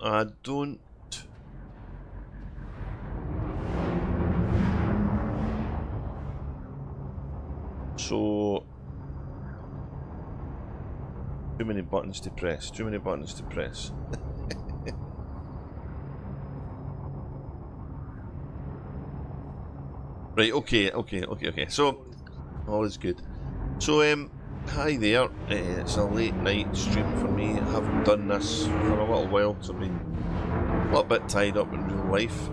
I don't. So too many buttons to press. Too many buttons to press. Right. Okay. So all is good. So hi there. It's a late night stream for me. I haven't done this for a little while because I've been a little bit tied up in real life,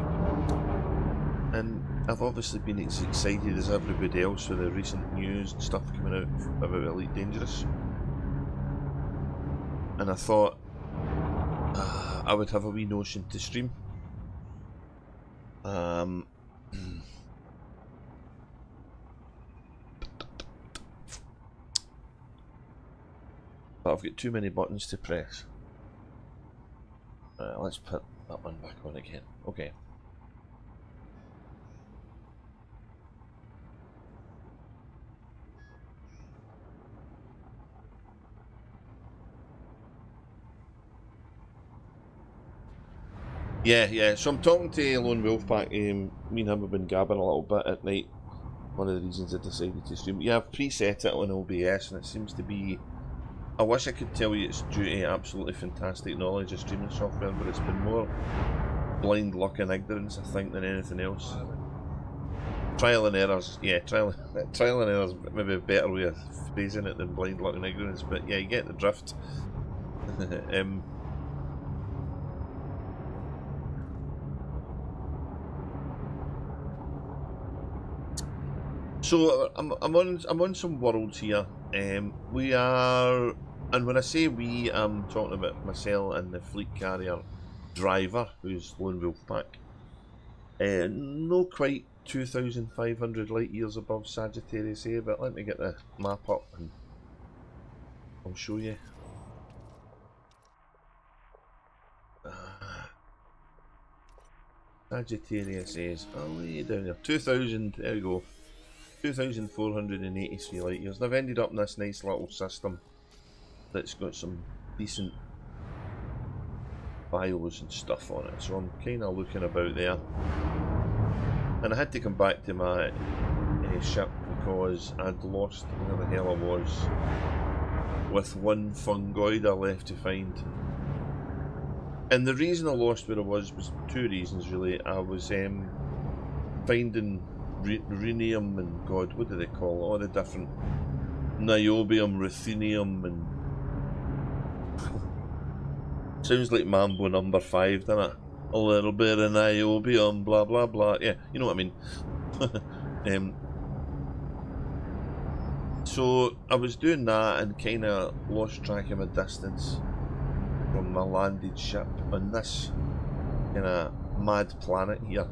and I've obviously been as excited as everybody else with the recent news and stuff coming out about Elite Dangerous. And I thought I would have a wee notion to stream. But I've got too many buttons to press. Let's put that one back on again. Okay. Yeah. So I'm talking to Lone Wolfpack. Me and him have been gabbing a little bit at night. One of the reasons I decided to stream. Yeah, I've preset it on OBS, and it seems to be. I wish I could tell you it's due to absolutely fantastic knowledge of streaming software, but it's been more blind luck and ignorance, I think, than anything else. Trial and errors, yeah, trial and errors, maybe a better way of phrasing it than blind luck and ignorance, but yeah, you get the drift. So I'm on some worlds here. We are, and when I say we, I'm talking about myself and the fleet carrier driver, who's Lone Wolfpack. No quite 2,500 light years above Sagittarius A, but let me get the map up and I'll show you. Sagittarius A is way down there. 2,000. There we go. 2,483 light years. And I've ended up in this nice little system that's got some decent bios and stuff on it, so I'm kind of looking about there. And I had to come back to my ship because I'd lost where the hell I was with one fungoid I left to find. And the reason I lost where I was two reasons really. I was finding rhenium and God, what do they call it? All the different niobium, ruthenium, and sounds like Mambo number 5, doesn't it? A little bit of niobium, blah blah blah. Yeah, you know what I mean. So I was doing that and kind of lost track of my distance from my landed ship on this kind of mad planet here,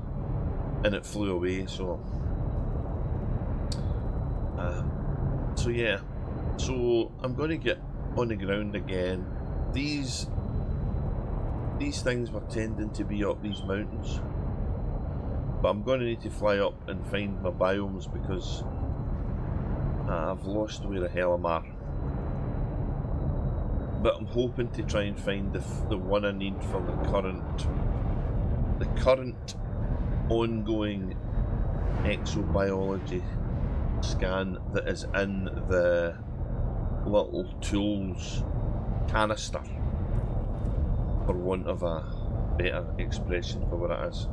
and it flew away. So yeah, so I'm going to get on the ground again. These things were tending to be up these mountains, but I'm going to need to fly up and find my biomes because I've lost where the hell I'm at. But I'm hoping to try and find the one I need for the current ongoing exobiology scan that is in the little tools canister, for want of a better expression for what it is.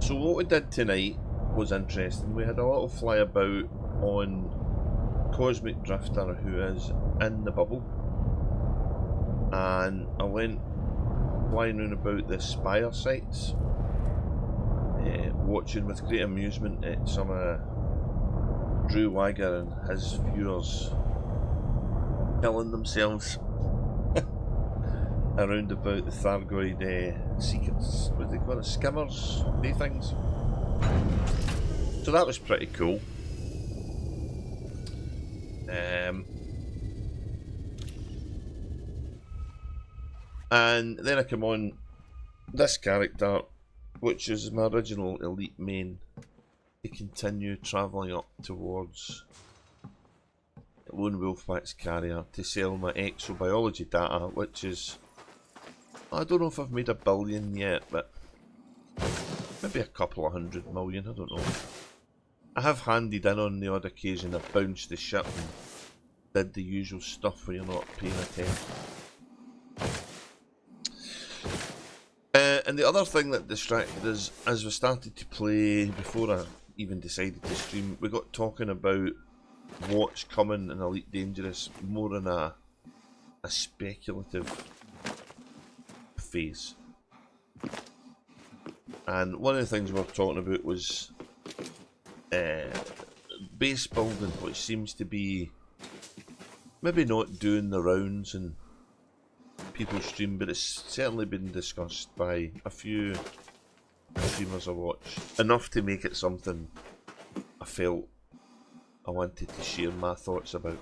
So what we did tonight was interesting. We had a little flyabout on Cosmic Drifter, who is in the bubble, and I went flying round about the Spire sites, watching with great amusement at some Drew Wagger and his viewers killing themselves around about the Thargoid seekers, what do they call it, skimmers, they things. So that was pretty cool. And then I come on this character, which is my original elite main, to continue travelling up towards Lone Wolf Pack's carrier to sell my exobiology data, which is, I don't know if I've made 1 billion yet, but maybe a couple of 100 million, I don't know. I have handed in on the odd occasion. I've bounced the ship and did the usual stuff where you're not paying attention. And the other thing that distracted us as we started to play, before I even decided to stream, we got talking about what's coming in Elite Dangerous more in a speculative phase. And one of the things we were talking about was base building, which seems to be maybe not doing the rounds in people's stream, but it's certainly been discussed by a few streamers I watch. Enough to make it something I felt I wanted to share my thoughts about.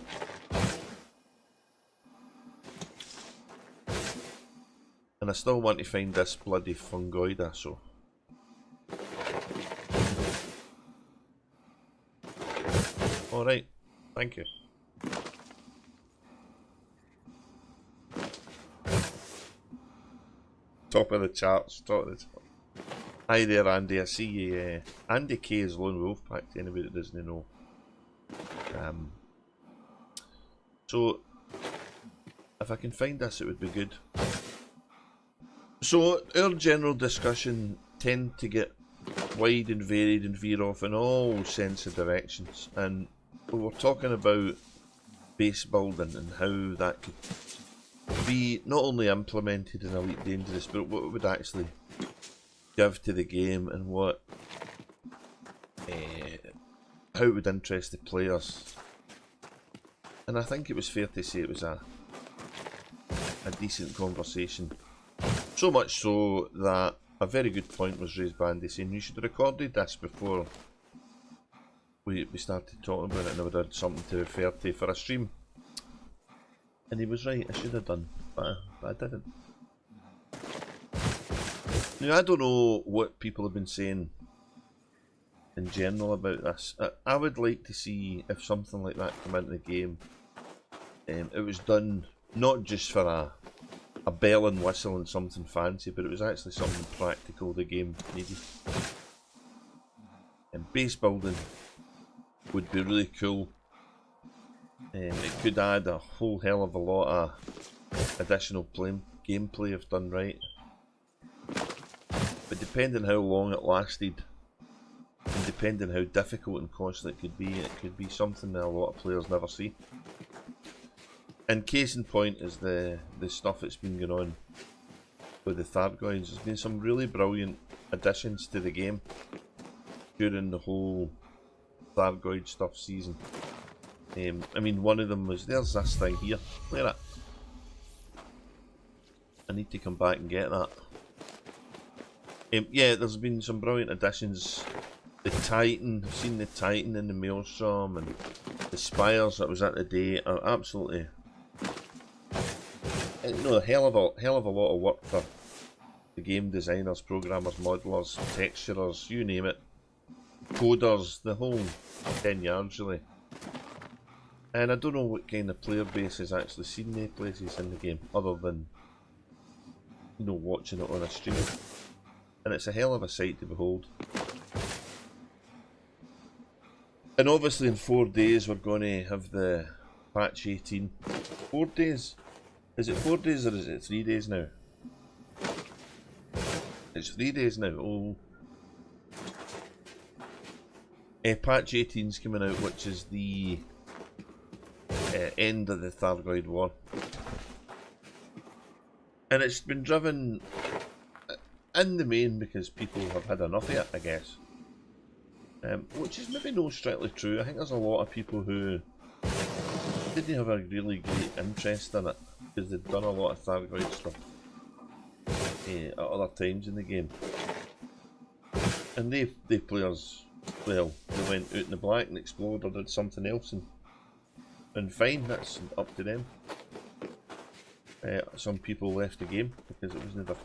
And I still want to find this bloody fungoida, so. Alright, thank you. Top of the charts, top of the top. Hi there, Andy. I see you. Andy K is Lone Wolf Pack, to anybody that doesn't know. So, if I can find this, it would be good. So, our general discussion tend to get wide and varied and veer off in all sense of directions. And we were talking about base building and how that could be not only implemented in Elite Dangerous, but what it would actually give to the game and what how it would interest the players. And I think it was fair to say it was a decent conversation. So much so that a very good point was raised by Andy saying you should have recorded this before we started talking about it, and I would have had something to refer to for a stream. And he was right, I should have done, but I didn't. Now, I don't know what people have been saying in general about this. I would like to see if something like that came into the game. It was done not just for a bell and whistle and something fancy, but it was actually something practical the game needed. And base building would be really cool. It could add a whole hell of a lot of additional gameplay if done right. But depending how long it lasted, and depending how difficult and costly it could be something that a lot of players never see. And case in point is the stuff that's been going on with the Thargoids. There's been some really brilliant additions to the game during the whole Thargoid stuff season. I mean, one of them was, there's this thing here, where it? I need to come back and get that. Yeah, there's been some brilliant additions. The Titan, I've seen the Titan in the Maelstrom, and the Spires that was at the day are absolutely, you know, a hell of a lot of work for the game designers, programmers, modelers, texturers, you name it, coders, the whole 10 yards really. And I don't know what kind of player base has actually seen the places in the game, other than, you know, watching it on a stream. And it's a hell of a sight to behold. And obviously in 4 days we're going to have the patch 18. 4 days? Is it 4 days or is it 3 days now? It's 3 days now. Oh. Patch 18's coming out, which is the end of the Thargoid War. And it's been driven in the main because people have had enough of it, I guess. Which is maybe not strictly true. I think there's a lot of people who didn't have a really great interest in it because they've done a lot of Thargoid stuff at other times in the game. And they players, well, they went out in the black and explored or did something else, and fine, that's up to them. Some people left the game because it was never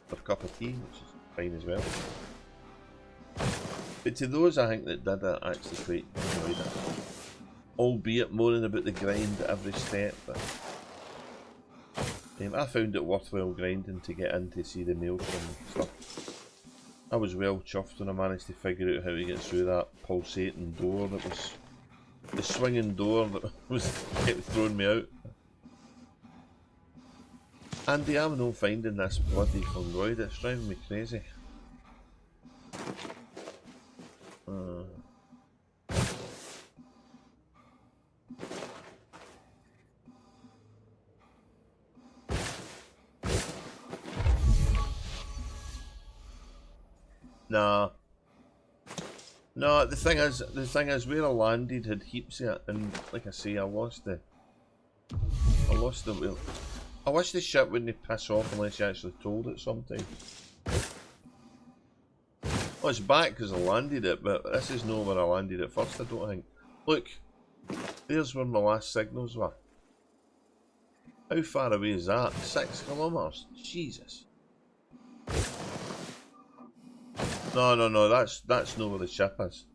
their cup of tea, which is fine as well. But to those I think that did it, actually quite enjoyed it. albeit moaning about the grind at every step. But I found it worthwhile grinding to get in to see the maelstrom and stuff. I was well chuffed when I managed to figure out how to get through that pulsating door that was the swinging door that kept throwing me out. Andy, I'm not finding this bloody fungoid, it's driving me crazy. Nah. No, the thing is, where I landed had heaps of it, and like I say, I lost the wheel. I wish the ship wouldn't piss off unless you actually told it sometimes. Well, it's back because I landed it, but this is not where I landed it first, I don't think. Look, there's where my last signals were. How far away is that? 6 kilometres? Jesus. No, that's not where the ship is.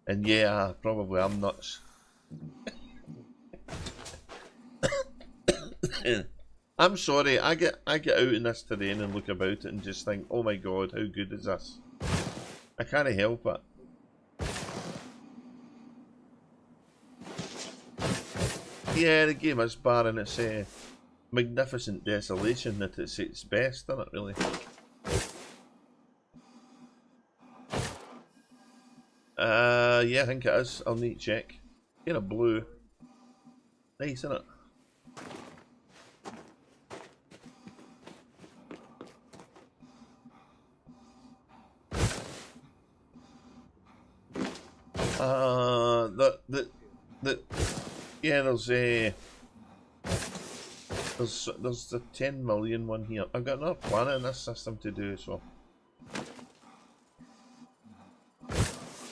And yeah, probably I'm nuts. I'm sorry, I get out in this terrain and look about it and just think, oh my god, how good is this? I can't help it. Yeah, the game is barren its magnificent desolation at its best, isn't it, really? Yeah, I think it is. I'll need to check. Get a blue. Nice, isn't it? Yeah, there's a 10 million one here. I've got another planet in this system to do, so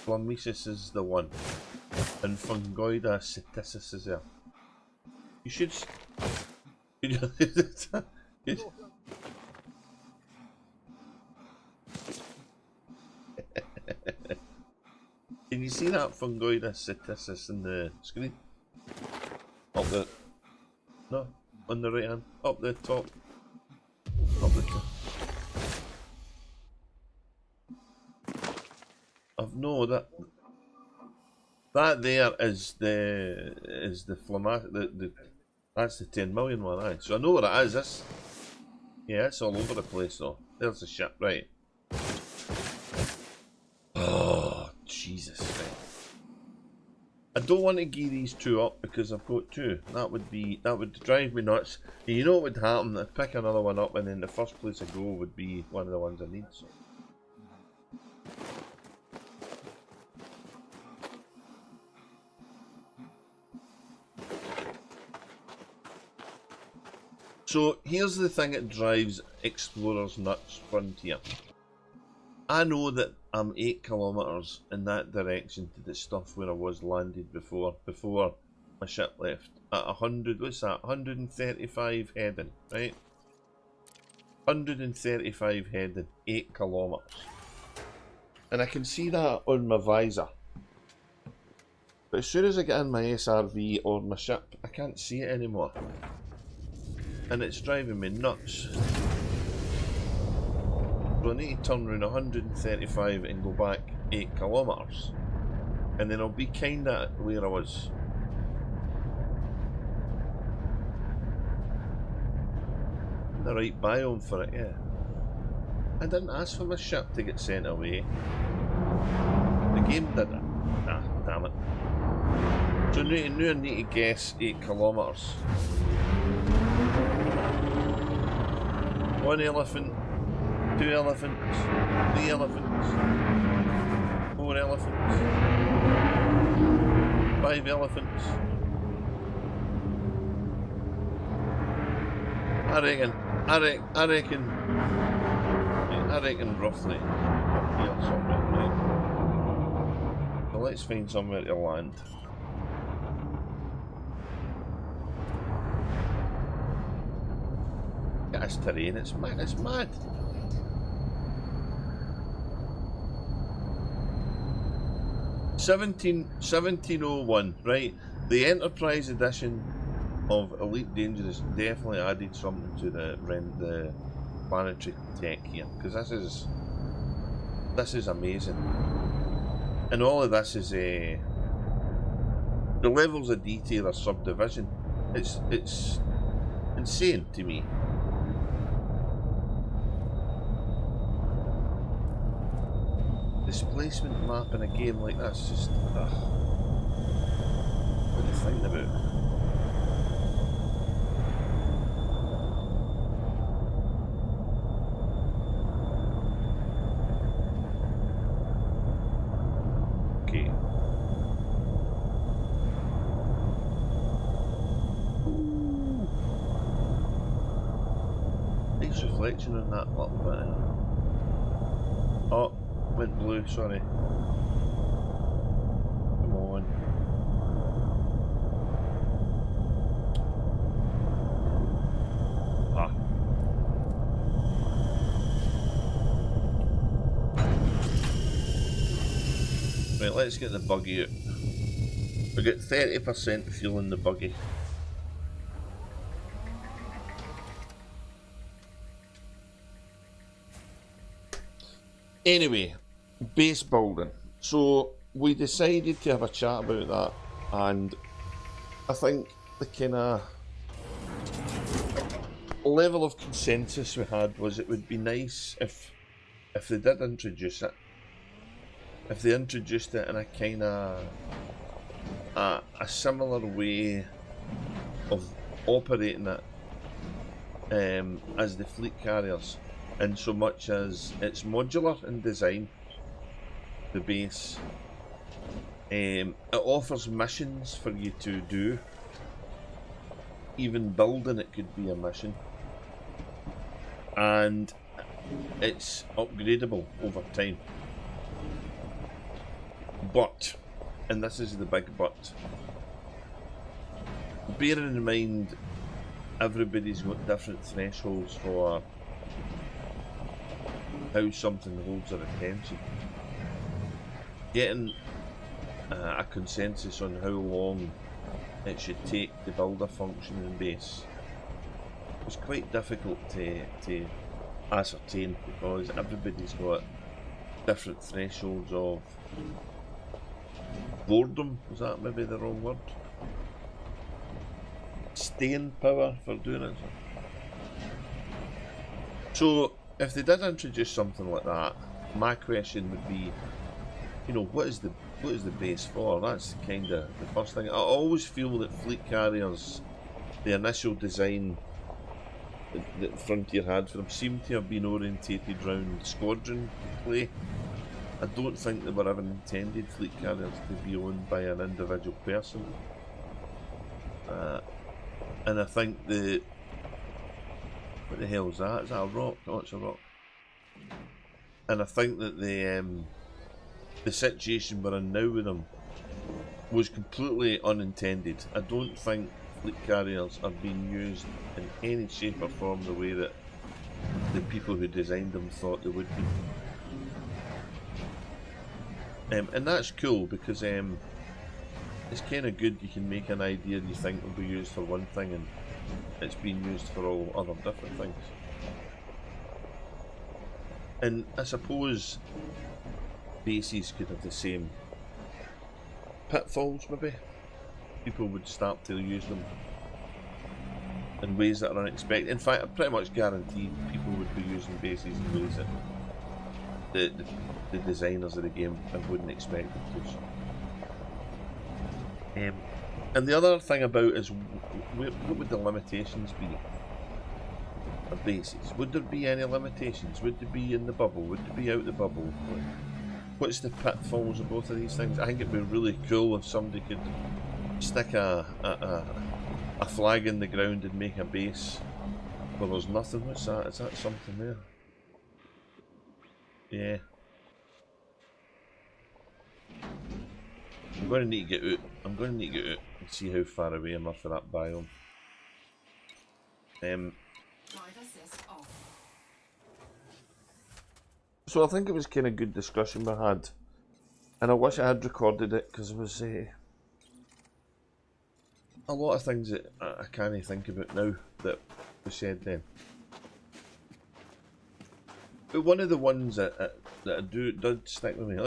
Flamesis is the one, and Fungoida Ceticis is there. You should. Can you see that Fungoida Ceticis in the screen? Up the... No, on the right hand. Up the top. Up the top. No, that there is the Flamesis, that's the 10 million one, aye. So I know what it is. This, yeah, it's all over the place though. There's the ship, right. Oh, Jesus, right. I don't want to gear these two up because I've got two. That would drive me nuts. And you know what would happen? I'd pick another one up and then the first place I go would be one of the ones I need. So here's the thing that drives explorers nuts, Frontier. I know that I'm 8 kilometres in that direction to the stuff where I was landed before my ship left. At 100, what's that? 135 heading, right? 135 heading, 8 kilometres. And I can see that on my visor. But as soon as I get in my SRV or my ship, I can't see it anymore. And it's driving me nuts. So I need to turn around 135 and go back 8 kilometres. And then I'll be kinda where I was. In the right biome for it, yeah. I didn't ask for my ship to get sent away. The game did it. Ah, damn it. So now I need to guess 8 kilometres. 1 elephant, 2 elephants, 3 elephants, 4 elephants, 5 elephants. I reckon roughly up here somewhere, right? So let's find somewhere to land. This terrain, it's mad, it's mad. '1701, right? The Enterprise Edition of Elite Dangerous definitely added something to the planetary tech here, because this is amazing, and all of this is the levels of detail of subdivision. It's insane to me. Displacement map in a game like this, just what are you thinking about? Reflection on that little bit. Oh, went blue, sorry. Come on. Ah. Right, let's get the buggy out. We get 30% fuel in the buggy. Anyway, base building. So we decided to have a chat about that, and I think the kind of level of consensus we had was it would be nice if they did introduce it. If they introduced it in a kind of a similar way of operating it as the fleet carriers. In so much as it's modular in design, the base. It offers missions for you to do. Even building it could be a mission. And it's upgradable over time. But, and this is the big but, bearing in mind everybody's got different thresholds for how something holds their attention. Getting a consensus on how long it should take to build a functioning base was quite difficult to ascertain, because everybody's got different thresholds of boredom. Was that maybe the wrong word? Staying power for doing it. So if they did introduce something like that, my question would be, you know, what is the base for? That's kind of the first thing. I always feel that fleet carriers, the initial design that Frontier had for them, seemed to have been orientated around squadron play. I don't think they were ever intended fleet carriers to be owned by an individual person. And I think what the hell is that? Is that a rock? Oh, it's a rock. And I think that the situation we're in now with them was completely unintended. I don't think fleet carriers are being used in any shape or form the way that the people who designed them thought they would be. And that's cool, because it's kind of good. You can make an idea you think will be used for one thing and it's being used for all other different things. And I suppose bases could have the same pitfalls, maybe. People would start to use them in ways that are unexpected. In fact, I pretty much guarantee people would be using bases in ways that the designers of the game wouldn't expect them to. And the other thing about is, what would the limitations be of bases? Would there be any limitations? Would they be in the bubble? Would they be out the bubble? What's the pitfalls of both of these things? I think it'd be really cool if somebody could stick a flag in the ground and make a base where there's nothing. What's that? Is that something there? Yeah. I'm going to need to get out. I'm going to need to get out and see how far away am I for that biome. So I think it was kind of good discussion we had, and I wish I had recorded it, because it was a lot of things that I can't think about now that was said then. But one of the ones that I did stick with me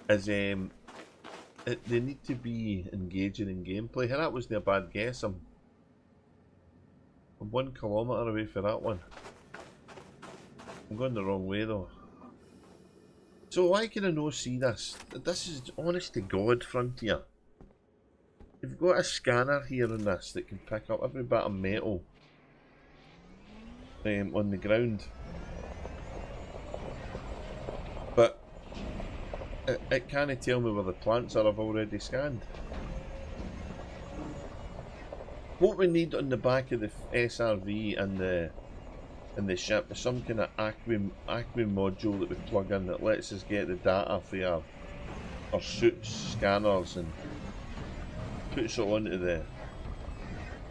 is they need to be engaging in gameplay. And that wasn't a bad guess. I'm 1 kilometre away from that one. I'm going the wrong way though. So why can I not see this? This is honest to God Frontier. You've got a scanner here in this that can pick up every bit of metal on the ground. But it can't tell me where the plants are I've already scanned. What we need on the back of the SRV and the ship is some kind of Acme module that we plug in that lets us get the data for our suits, scanners, and puts it onto the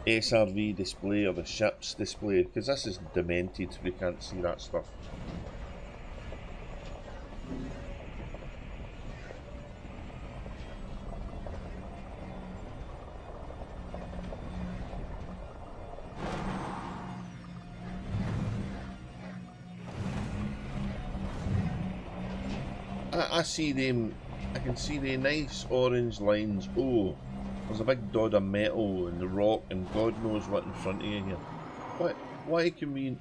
SRV display or the ship's display, because this is demented, we can't see that stuff. I see them, I can see the nice orange lines. Oh, there's a big dot of metal and the rock and God knows what in front of you here. Why can we...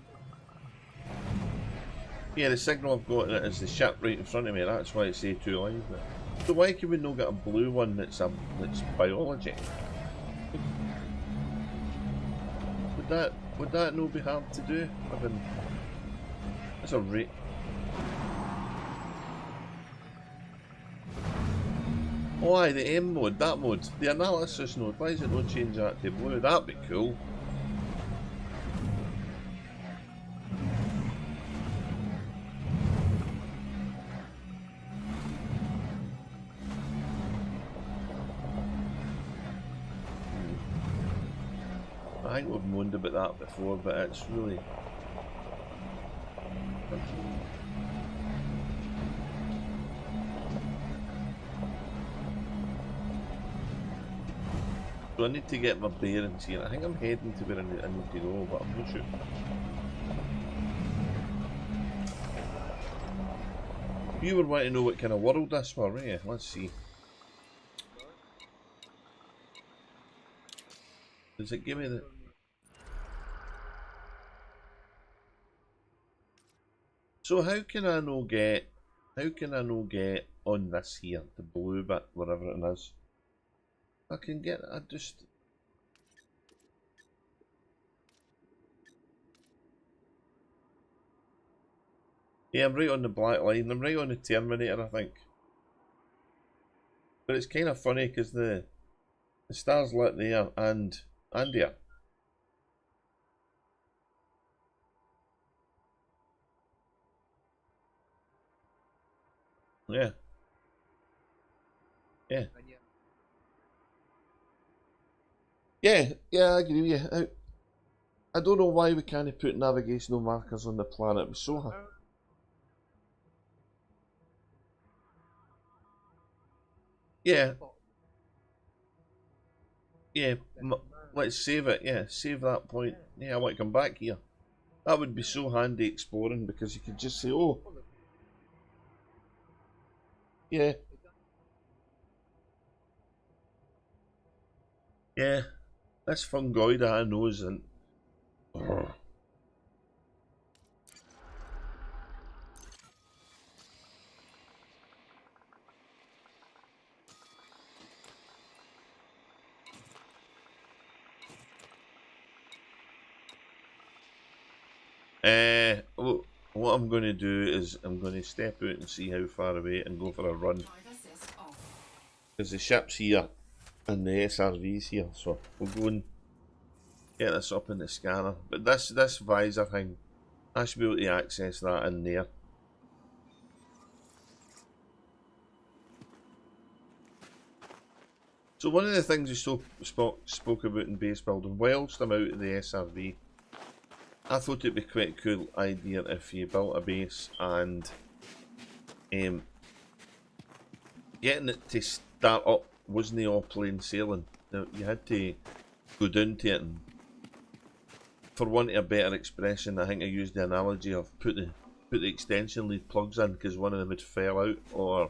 Yeah, the signal I've got is the ship right in front of me, that's why it's A2 lines there. So why can we not get a blue one that's biology? Would that not be hard to do? I mean, that's a rate. Oh aye, the M mode, that mode. The analysis node, why is it not change that to blue? That'd be cool. I think we've moaned about that before, but it's really... So I need to get my bearings here. I think I'm heading to where I need to go, but I'm not sure. You were wanting to know what kind of world this was, right? Let's see. Does it give me the... So how can I no get on this here, the blue bit, whatever it is? I can get, I just... Yeah, I'm right on the black line. I'm right on the Terminator, I think. But it's kind of funny because the star's lit there and here. Yeah. Yeah. Yeah, I agree with you. I don't know why we can't put navigational markers on the planet. We're so hard. Yeah. Yeah, let's save it. Yeah, save that point. Yeah, I want to come back here. That would be so handy exploring because you could just say, oh. Yeah. Yeah. This fungoid I know isn't. Oh. What I'm going to do is I'm going to step out and see how far away and go for a run. Because the ship's here and the SRV's here, so we'll go and get this up in the scanner. But this visor thing, I should be able to access that in there. So one of the things we spoke about in base building, whilst I'm out of the SRV, I thought it'd be quite a cool idea if you built a base and getting it to start up wasn't all plain sailing. You had to go down to it, and for want of a better expression, I think I used the analogy of put the extension lead plugs in because one of them had fell out, or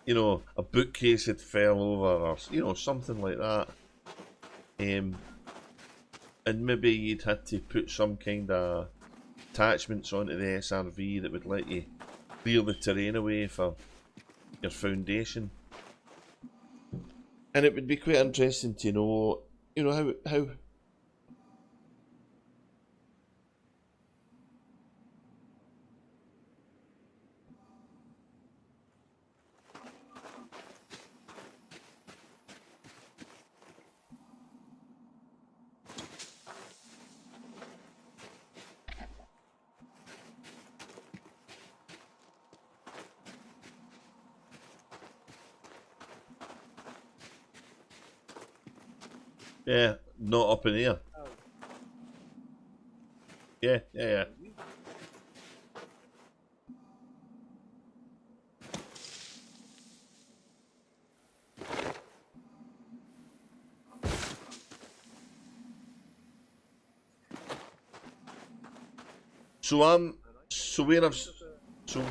you know, a bookcase had fell over, or you know, something like that. And maybe you'd had to put some kind of attachments onto the SRV that would let you clear the terrain away for your foundation. And it would be quite interesting to know, you know, how yeah, not up in here. Yeah. So where I've, so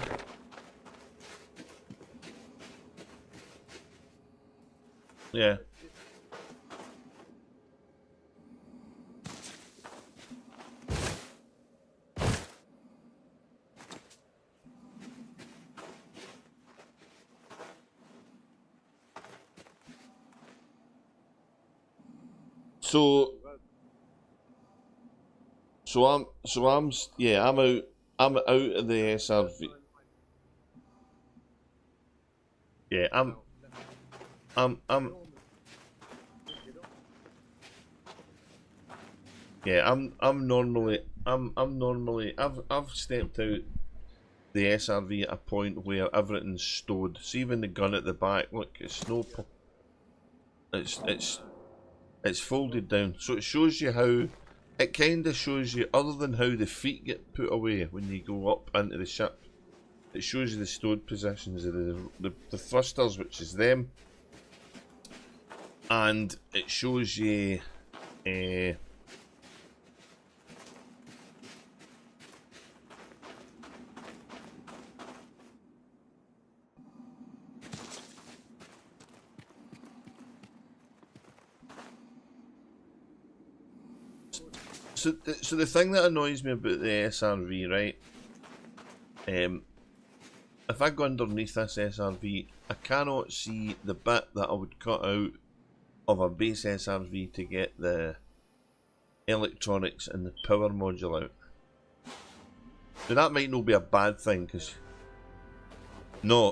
yeah. So I'm I'm out of the SRV. Yeah, I'm yeah, I'm normally I've stepped out the SRV at a point where everything's stowed. See, even the gun at the back, look, it's no, it's folded down, so it shows you how. It kind of shows you, other than how the feet get put away when you go up into the ship, it shows you the stowed positions of the thrusters, which is them, and it shows you so the thing that annoys me about the SRV, right? If I go underneath this SRV, I cannot see the bit that I would cut out of a base SRV to get the electronics and the power module out. Now that might not be a bad thing, because the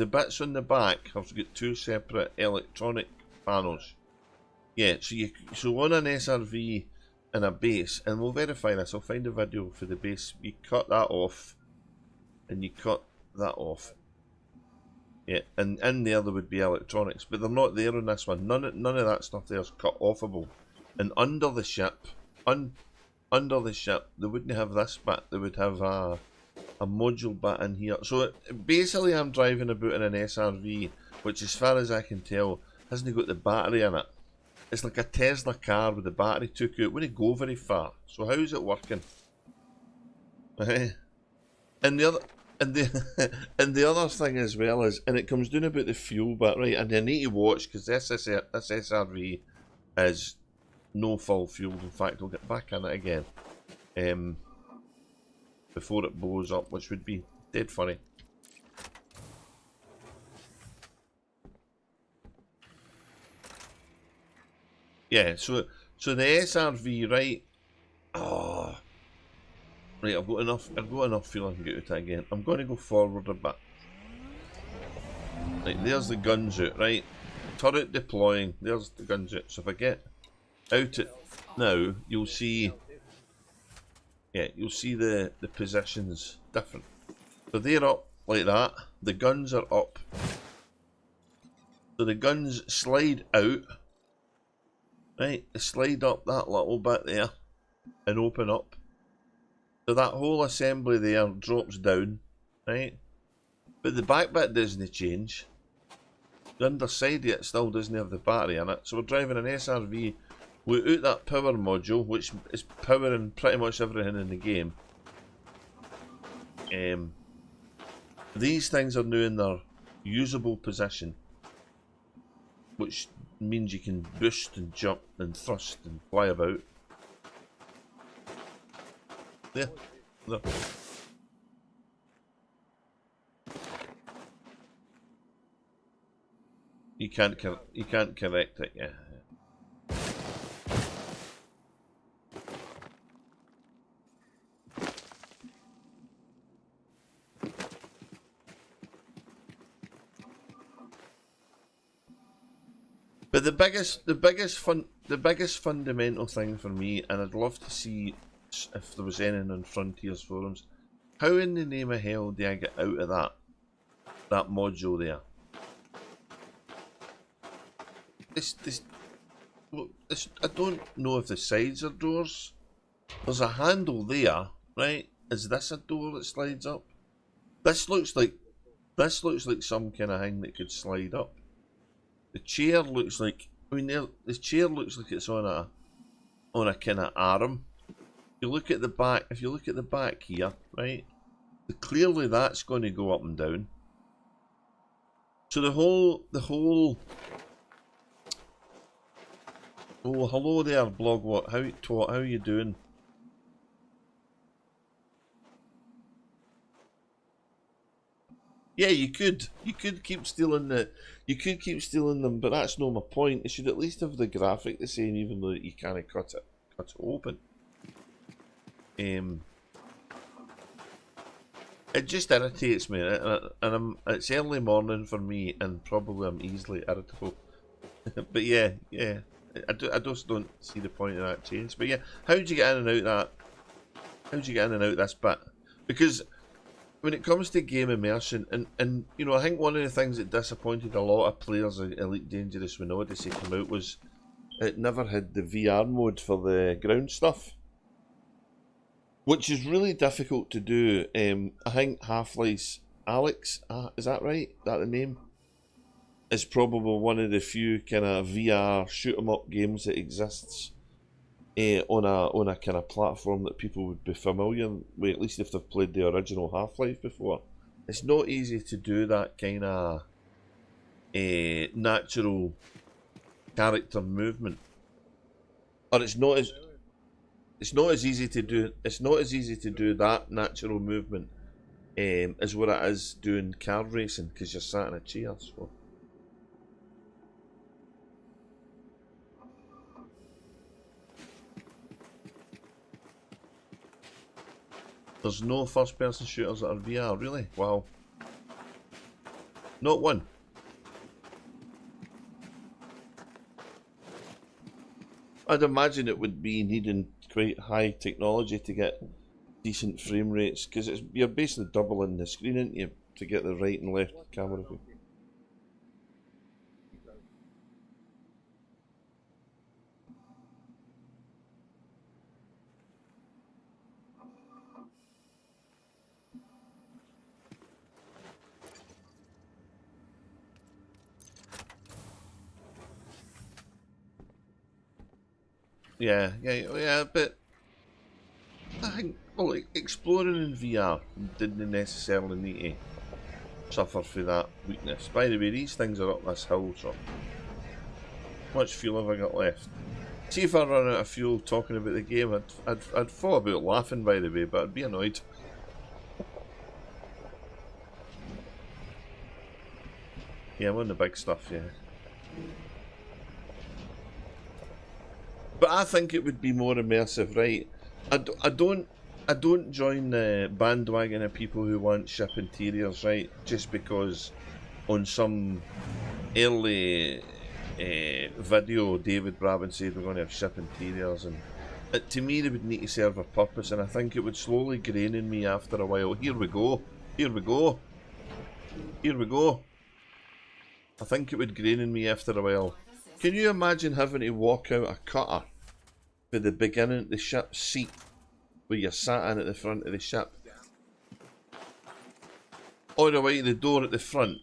bits on the back have got two separate electronic panels. Yeah, so on an SRV and a base, and we'll verify this, I'll find a video for the base, you cut that off, and you cut that off. Yeah, and in there would be electronics, but they're not there on this one. None of that stuff there is cut offable. And under the ship, they wouldn't have this bit, they would have a module bit in here. So basically I'm driving about in an SRV, which as far as I can tell, hasn't got the battery in it. It's like a Tesla car with the battery took out. It wouldn't go very far. So how's it working? And the other thing as well is, and it comes down about the fuel bit, right? And you need to watch, because this SRV is no full fuel. In fact, I'll get back in it again before it blows up, which would be dead funny. Yeah, so the SRV, right? Oh, right. I've got enough fuel. I can get out it again. I'm going to go forward a bit. Right, there's the guns out. Right, turret deploying. There's the guns out. So if I get out it now, you'll see. Yeah, you'll see the positions different. So they're up like that. The guns are up. So the guns slide out. Right, they slide up that little bit there and open up. So that whole assembly there drops down. right? But the back bit doesn't change. The underside of it still doesn't have the battery in it. So we're driving an SRV without that power module, which is powering pretty much everything in the game. These things are now in their usable position, which means you can boost and jump and thrust and fly about. There. Look. You can't correct it, yeah. But the biggest fundamental thing for me, and I'd love to see if there was anything on Frontiers forums, how in the name of hell do I get out of that module there? I don't know if the sides are doors. There's a handle there, right? Is this a door that slides up? This looks like some kind of thing that could slide up. The chair looks like, I mean, the chair looks like it's on a kind of arm. You look at the back. If you look at the back here, right? Clearly that's going to go up and down. So the whole. Oh, hello there, Blogwat. How you doing? Yeah, you could keep stealing them, but that's not my point. It should at least have the graphic the same, even though you can't cut it open. It just irritates me, and it's early morning for me, and probably I'm easily irritable. But yeah, I just don't see the point of that change. But yeah, how do you get in and out that? How do you get in and out this bit? Because when it comes to game immersion, and you know, I think one of the things that disappointed a lot of players at Elite Dangerous when Odyssey came out was it never had the VR mode for the ground stuff, which is really difficult to do. I think Half-Life's Alex, is that right? Is that the name? Is probably one of the few kind of VR shoot 'em up games that exists on a kind of platform that people would be familiar with, at least if they've played the original Half-Life before. It's not easy to do that kind of natural character movement, or it's not as easy to do that natural movement as what it is doing car racing, because you're sat in a chair. So. There's no first-person shooters that are VR, really? Wow. Not one. I'd imagine it would be needing quite high technology to get decent frame rates, because you're basically doubling the screen, aren't you, to get the right and left camera view. Yeah, but I think, well, exploring in VR didn't necessarily need to suffer for that weakness. By the way, these things are up this hill, so how much fuel have I got left? See if I run out of fuel talking about the game, I'd fall about laughing, by the way, but I'd be annoyed. Yeah, I'm on the big stuff, yeah. But I think it would be more immersive, right? I don't join the bandwagon of people who want ship interiors, right? Just because on some early video, David Brabham said we're going to have ship interiors, and to me they would need to serve a purpose, and I think it would slowly grain in me after a while. Here we go. I think it would grain in me after a while. Can you imagine having to walk out a cutter for the beginning of the ship's seat, where you're sat in at the front of the ship? all the way to the door at the front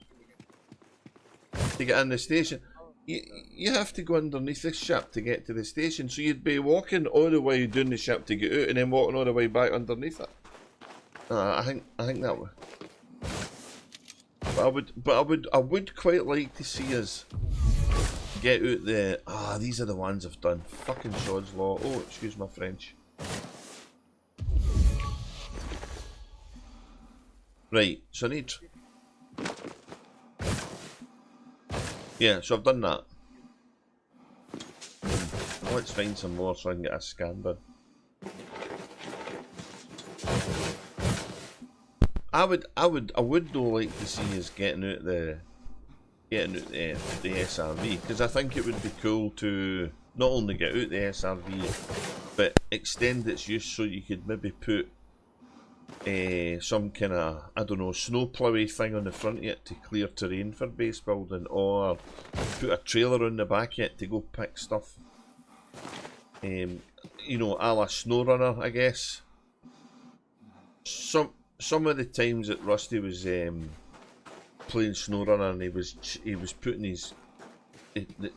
to get in the station. You have to go underneath the ship to get to the station, so you'd be walking all the way down the ship to get out, and then walking all the way back underneath it. I think that would. But I would quite like to see us get out the. These are the ones I've done. Fucking Sod's Law. Oh, excuse my French. Right, so I need. Yeah, so I've done that. Let's find some more so I can get a scan done. I would though like to see us getting out the SRV, because I think it would be cool to not only get out the SRV but extend its use, so you could maybe put some kind of, I don't know, snow ploughy thing on the front of it to clear terrain for base building, or put a trailer on the back of it to go pick stuff. You know, a la SnowRunner, I guess. Some of the times that Rusty was playing SnowRunner, and he was putting his,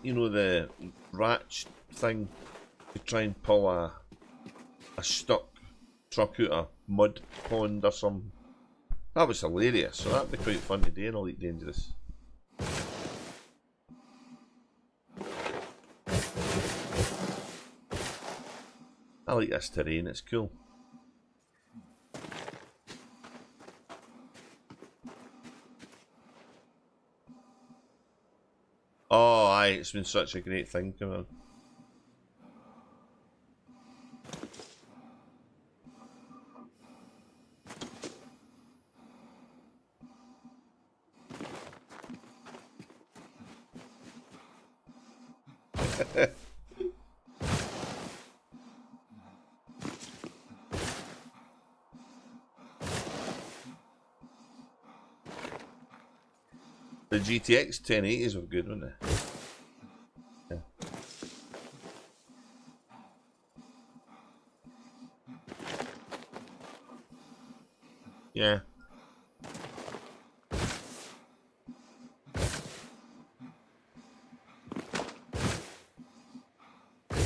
you know, the ratch thing to try and pull a stuck truck out of mud pond or something. That was hilarious, so that'd be quite fun to do in Elite Dangerous. I like this terrain, it's cool. Oh aye, it's been such a great thing coming on. The GTX 1080s were good, weren't they? Yeah.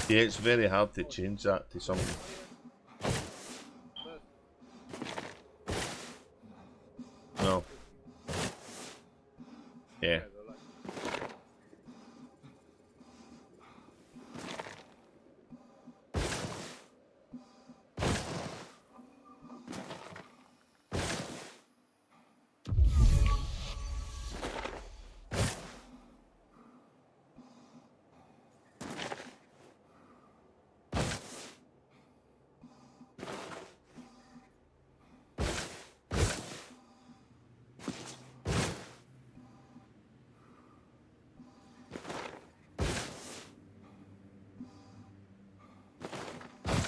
Yeah, it's very hard to change that to something. No. Yeah.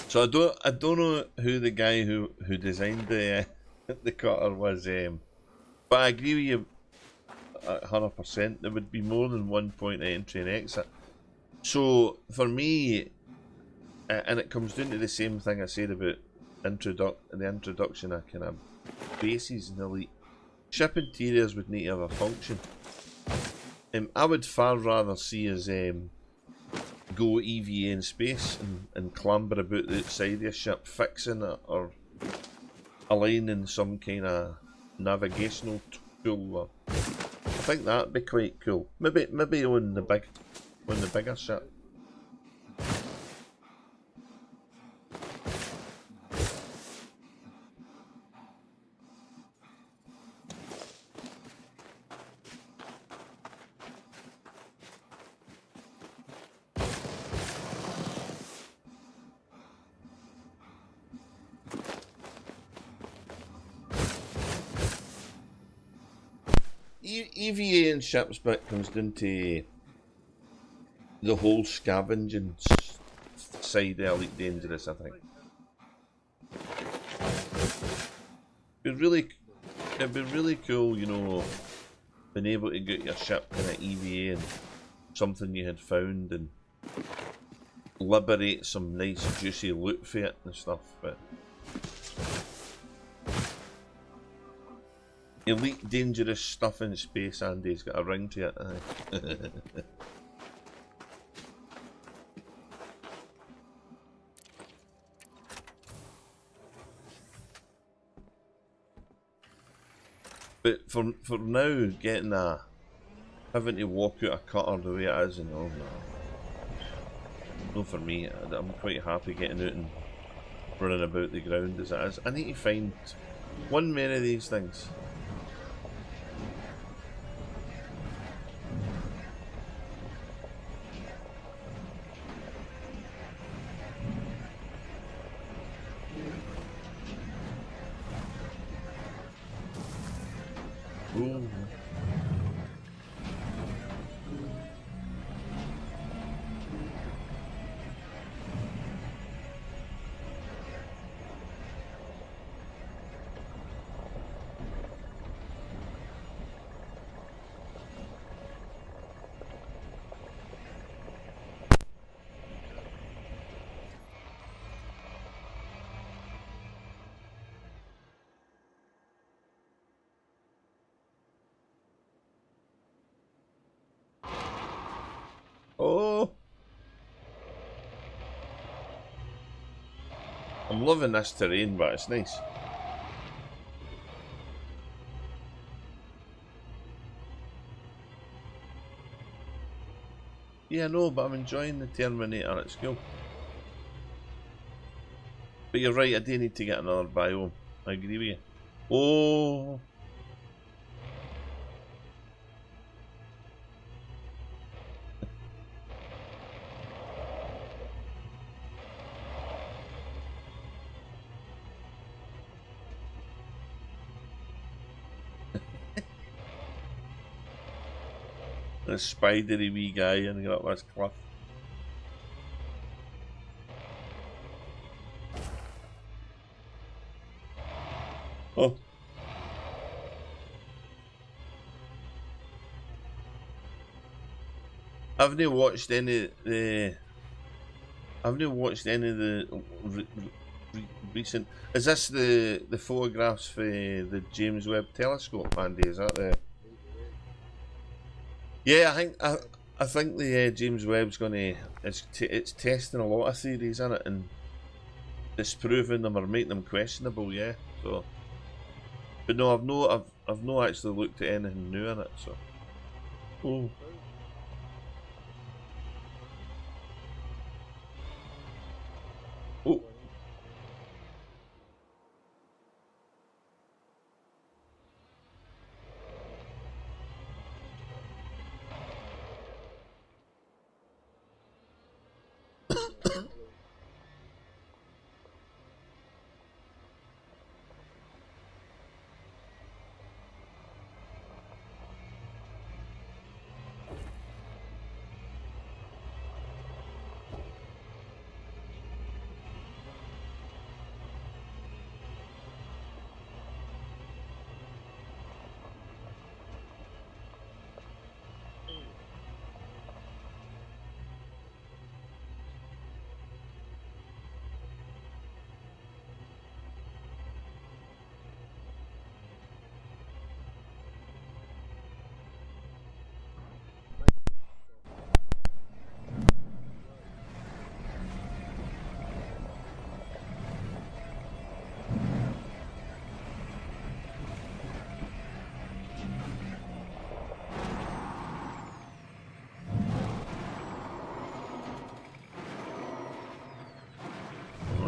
So I don't know who the guy who designed the cutter was, but I agree with you 100%. There would be more than one point of entry and exit. So for me, and it comes down to the same thing I said about the introduction of kind of bases in Elite. Ship interiors would need to have a function. I would far rather see us go EVA in space and clamber about the outside of a ship, fixing it or aligning some kind of navigational tool. I think that'd be quite cool. Maybe on the bigger ship. EVA in ships bit comes down to the whole scavenging side of Elite Dangerous, I think. It'd be really cool, you know, being able to get your ship kind of EVA and something you had found and liberate some nice juicy loot for it and stuff, but Elite dangerous stuff in space, Andy's got a ring to it. But for now, getting having to walk out a cutter the way it is, and oh no for me. I'm quite happy getting out and running about the ground as it is. I need to find one more of these things. Ooh. Oh, I'm loving this terrain, but it's nice. Yeah, no, but I'm enjoying the Terminator. It's cool. But you're right, I do need to get another biome. I agree with you. Oh. A spidery wee guy and got up this cliff. Oh. I've not watched any of the. I've not watched any of the recent. Is this the photographs for the James Webb Telescope, Andy? Is that the? Yeah, I think the James Webb's gonna. It's testing a lot of theories in it and disproving them or making them questionable. Yeah, so. But no, I've not actually looked at anything new in it. So. Oh. Oh.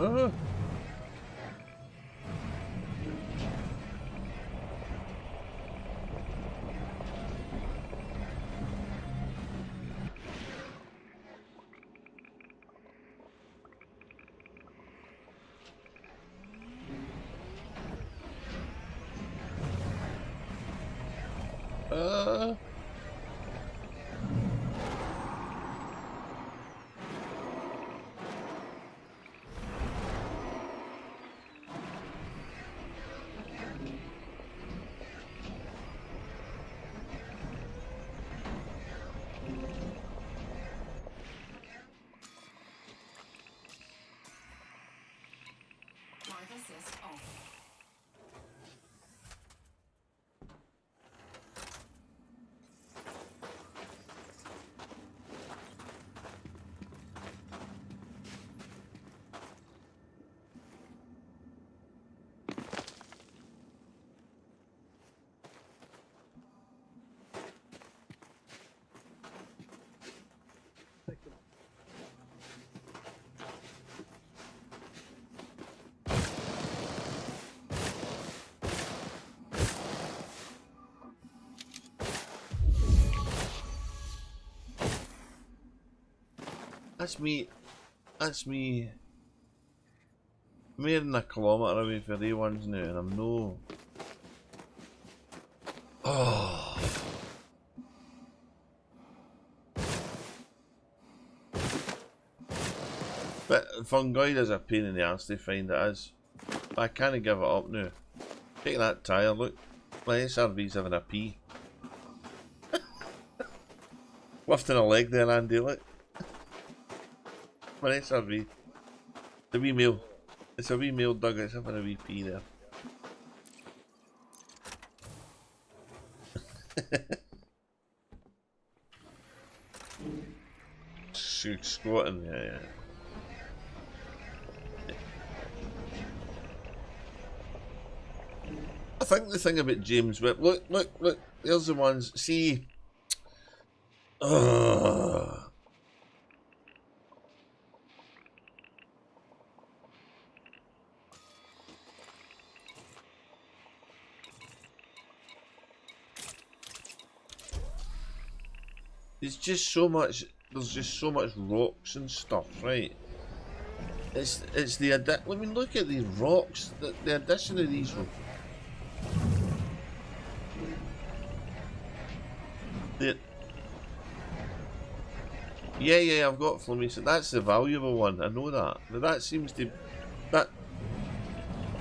Oh. Uh. That's me. That's me. More than a kilometre away for A1s now, and I'm no. Oh. But fungoid is a pain in the arse to find, it is. But I can't give it up now. Take that tyre, look. My SRV's having a pee. Lifting a leg there, Andy, look. My SRV. The wee male. It's a wee male dog, it's having a wee pee there. Squatting, yeah. I think the thing about James Whip, look, there's the ones, see. There's just so much, there's just so much rocks and stuff, right? It's the I mean, look at these rocks, the addition of these rocks. Yeah, I've got Flamation. That's the valuable one. I know that, but that seems to but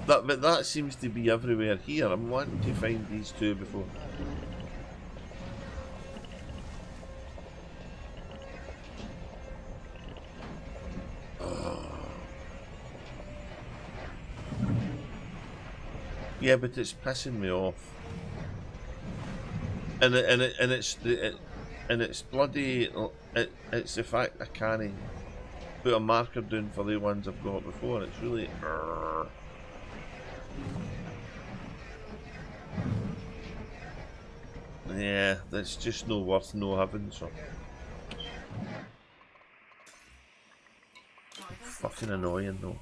that seems to be everywhere here. I'm wanting to find these two before. Yeah, but it's pissing me off. And it's bloody. It's the fact I can't put a marker down for the ones I've got before. It's really. Yeah, that's just no worth no having. So fucking annoying though.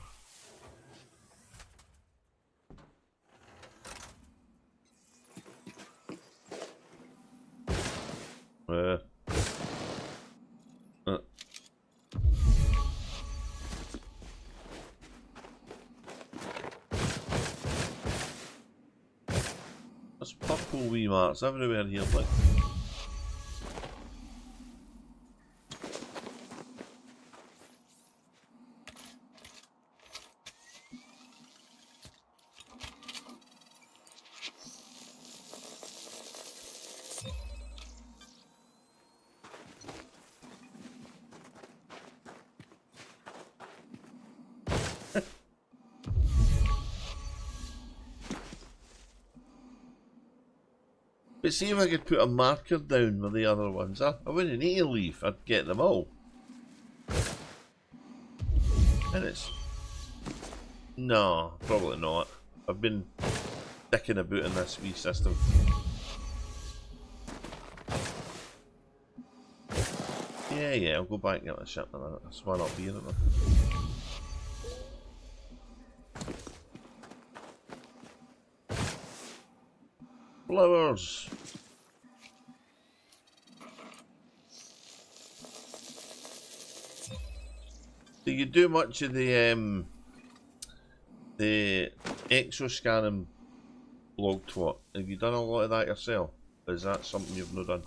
There's purple wee marks everywhere here, like. But see if I could put a marker down with the other ones, I wouldn't need to leave, I'd get them all. And it's... No, probably not. I've been dicking about in this wee system. Yeah, I'll go back and get the ship in a minute. There's one up here, isn't there? Flowers. Do you do much of the exoscanning blog twat? Have you done a lot of that yourself? Is that something you've not done?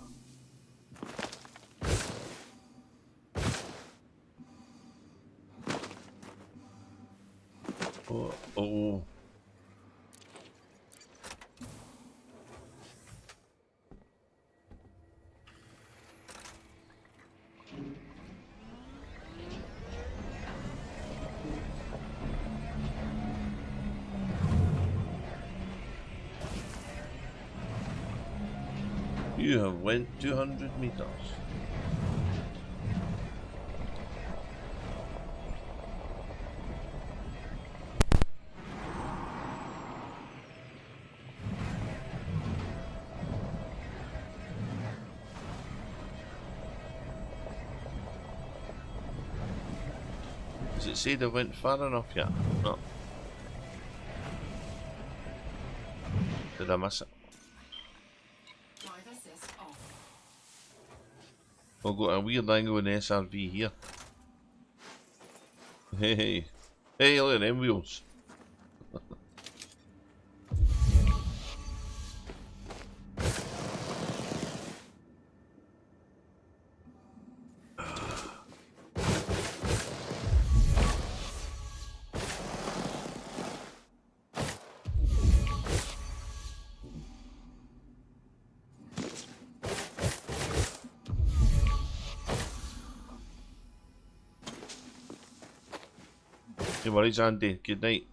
Oh. You have went 200 meters. Does it say they went far enough yet? No. Did I miss it? I've got a weird angle in SRV here. Hey, hey, look at them wheels. No worries, Andy. Good night.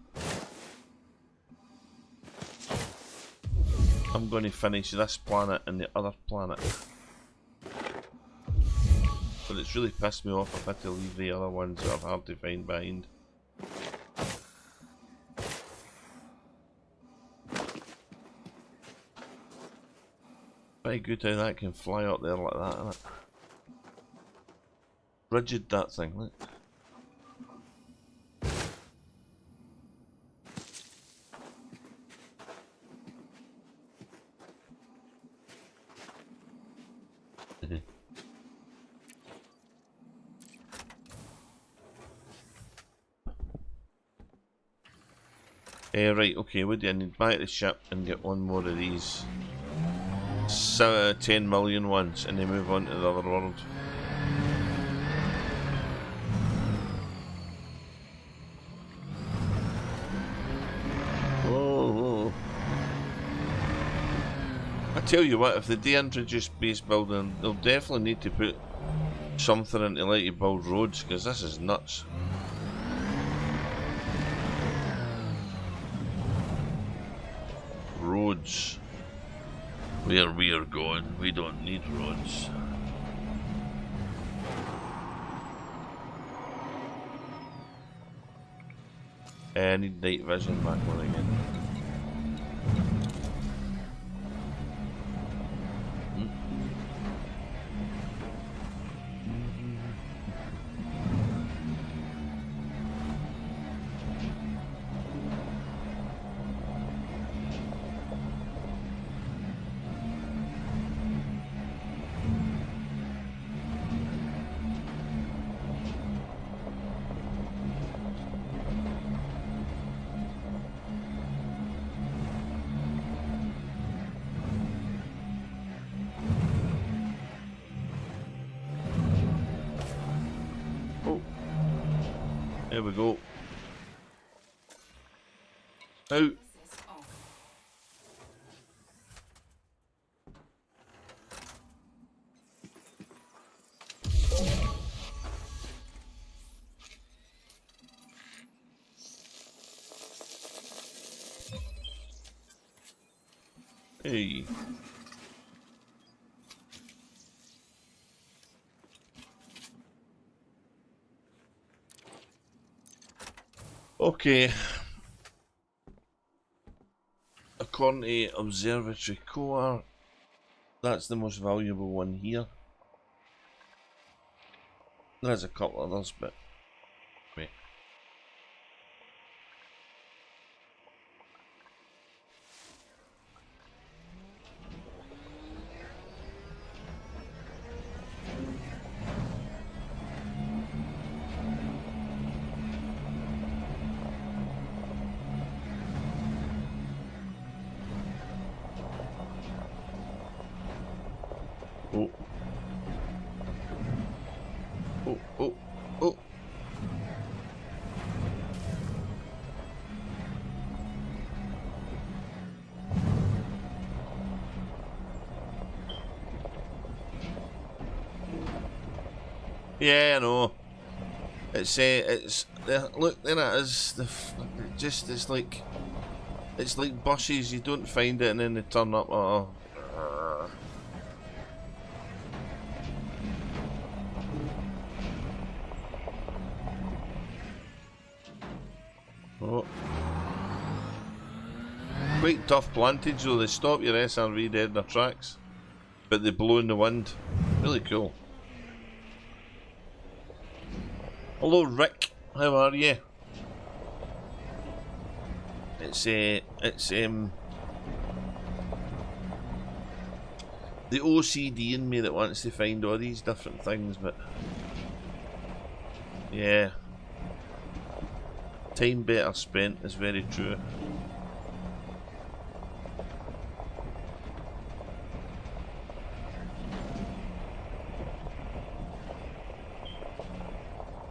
I'm going to finish this planet and the other planet. But it's really pissed me off. I've had to leave the other ones that are hard to find behind. Pretty good how that can fly up there like that, isn't it? Rigid, that thing, look. Right, okay, what do I need? Back to the ship and get one more of these 10 million ones and then move on to the other world. Oh. I tell you what, if they de-introduce base building, they'll definitely need to put something in to let you build roads, because this is nuts. Roads. Where we are going, we don't need roads. I need night vision back on again. There we go. Out. Hey. Okay. According to Observatory Core, that's the most valuable one here. There's a couple others, but wait. Oh. Oh, oh, oh. Yeah, I know. It's look, there it is. It's like bushes. You don't find it, and then they turn up. Oh. Oh. Quite tough plantage though. They stop your SRV dead in their tracks, but they blow in the wind. Really cool. Hello, Rick. How are you? It's the OCD in me that wants to find all these different things, but yeah. Time better spent is very true.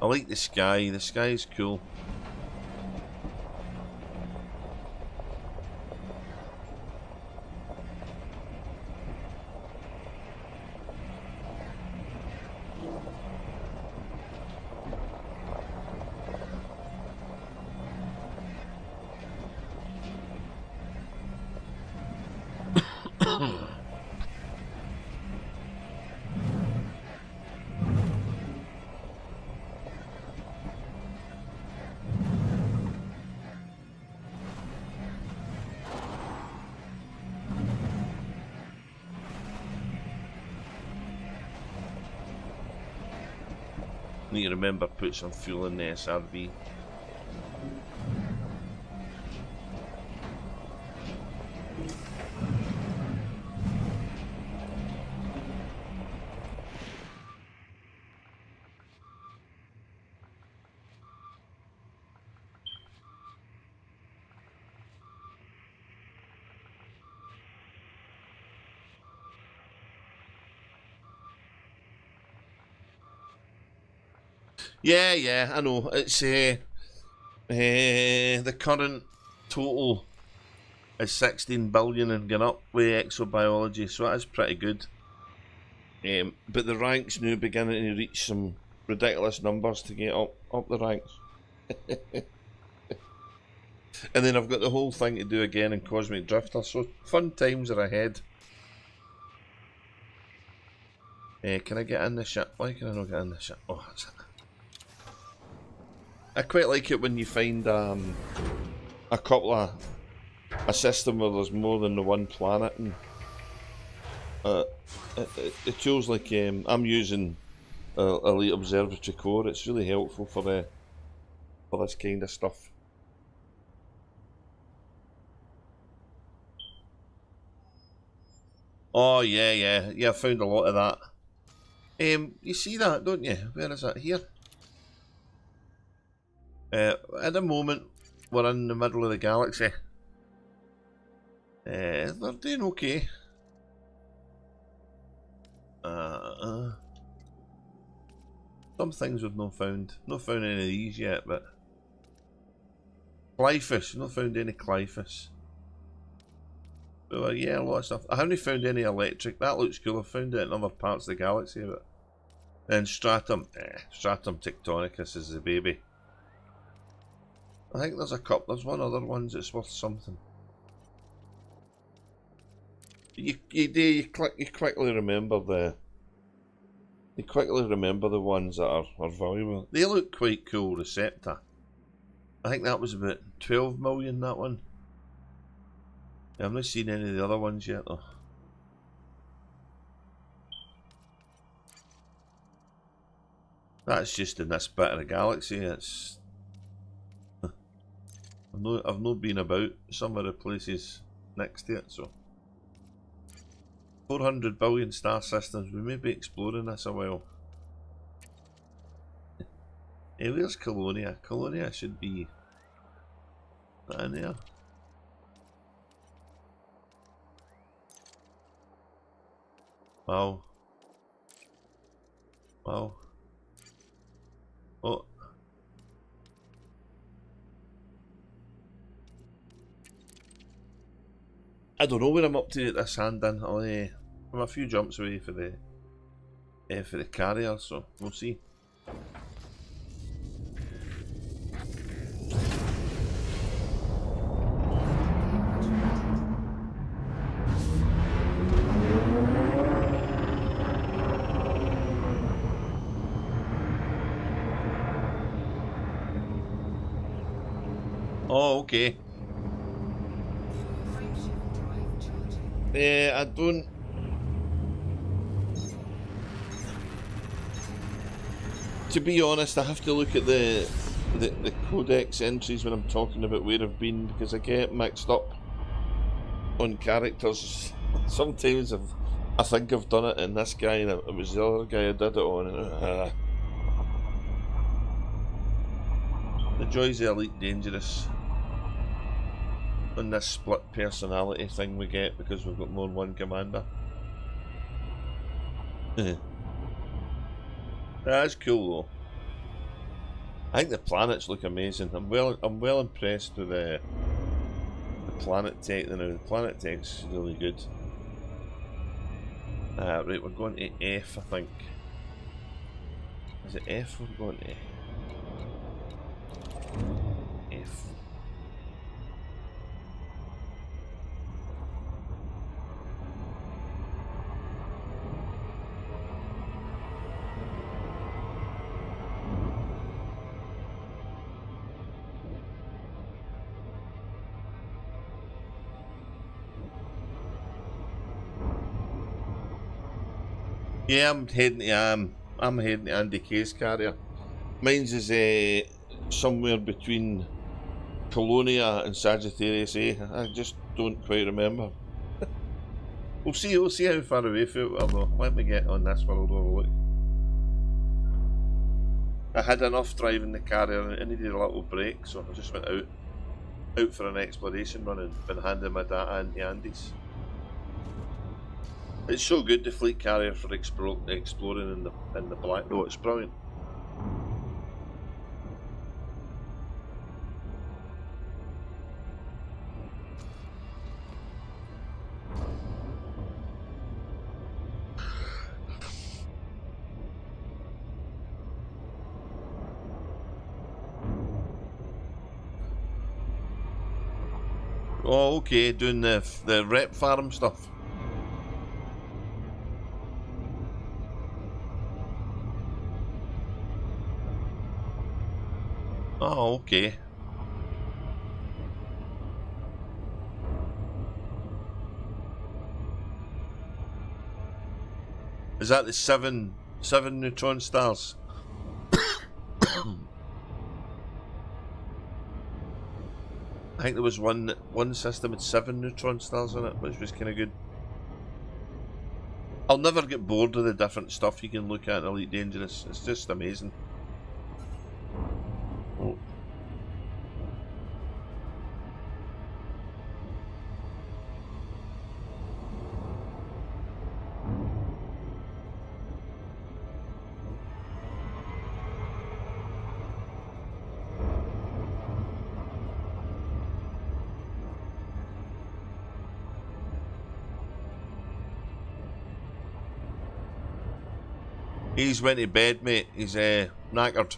I like the sky. The sky is cool. Need to remember put some fuel in the SRV. Yeah, I know. It's the current total is 16 billion and going up with exobiology, so that is pretty good. But the ranks now beginning to reach some ridiculous numbers to get up the ranks. And then I've got the whole thing to do again in Cosmic Drifter, so fun times are ahead. Can I get in the ship? Why can I not get in the ship? Oh, that's it. I quite like it when you find a system where there's more than the one planet, and it feels like I'm using Elite Observatory Core. It's really helpful for this kind of stuff. Oh yeah, I found a lot of that. You see that, don't you? Where is that? Here. At the moment, we're in the middle of the galaxy. They're doing okay. Some things we've not found. Not found any of these yet, but Clyphus. Not found any Clyphus. Well, yeah, a lot of stuff. I haven't found any electric. That looks cool. I've found it in other parts of the galaxy, but then Stratum Tectonicus is the baby. I think there's a couple. There's one other one that's worth something. You quickly remember the ones that are valuable. They look quite cool. Receptor. I think that was about 12 million. That one. I've not seen any of the other ones yet though. That's just in this bit of the galaxy. It's I've not been about some of the places next to it, so 400 billion star systems. We may be exploring this a while. Hey, where's Colonia? Colonia should be in there. Wow. Oh. I don't know where I'm up to at this hand then. I'm a few jumps away for the carrier, so we'll see. Oh, okay. I don't. To be honest, I have to look at the codex entries when I'm talking about where I've been, because I get mixed up on characters. Sometimes I think I've done it in this guy, and it was the other guy I did it on. The joys of Elite Dangerous. And this split personality thing we get because we've got more than one commander. That's cool though. I think the planets look amazing. I'm well impressed with the planet tech. Now the planet tech's really good. Right, we're going to F, I think. Is it F we're going to? F. Yeah, I'm heading to Andy K's carrier. Mine's is somewhere between Colonia and Sagittarius A. I just don't quite remember. We'll see how far away from it we are. Let me get on this world overlook. I had enough driving the carrier and I needed a little break, so I just went out for an exploration run and been handing my data into Andy's. It's so good, the fleet carrier, for exploring in the black. No, it's brilliant. Oh, okay, doing the rep farm stuff. Oh, okay. Is that the seven neutron stars? I think there was one system with 7 neutron stars in it, which was kind of good. I'll never get bored of the different stuff you can look at in Elite Dangerous. It's just amazing. Oh. He's went to bed, mate. He's knackered.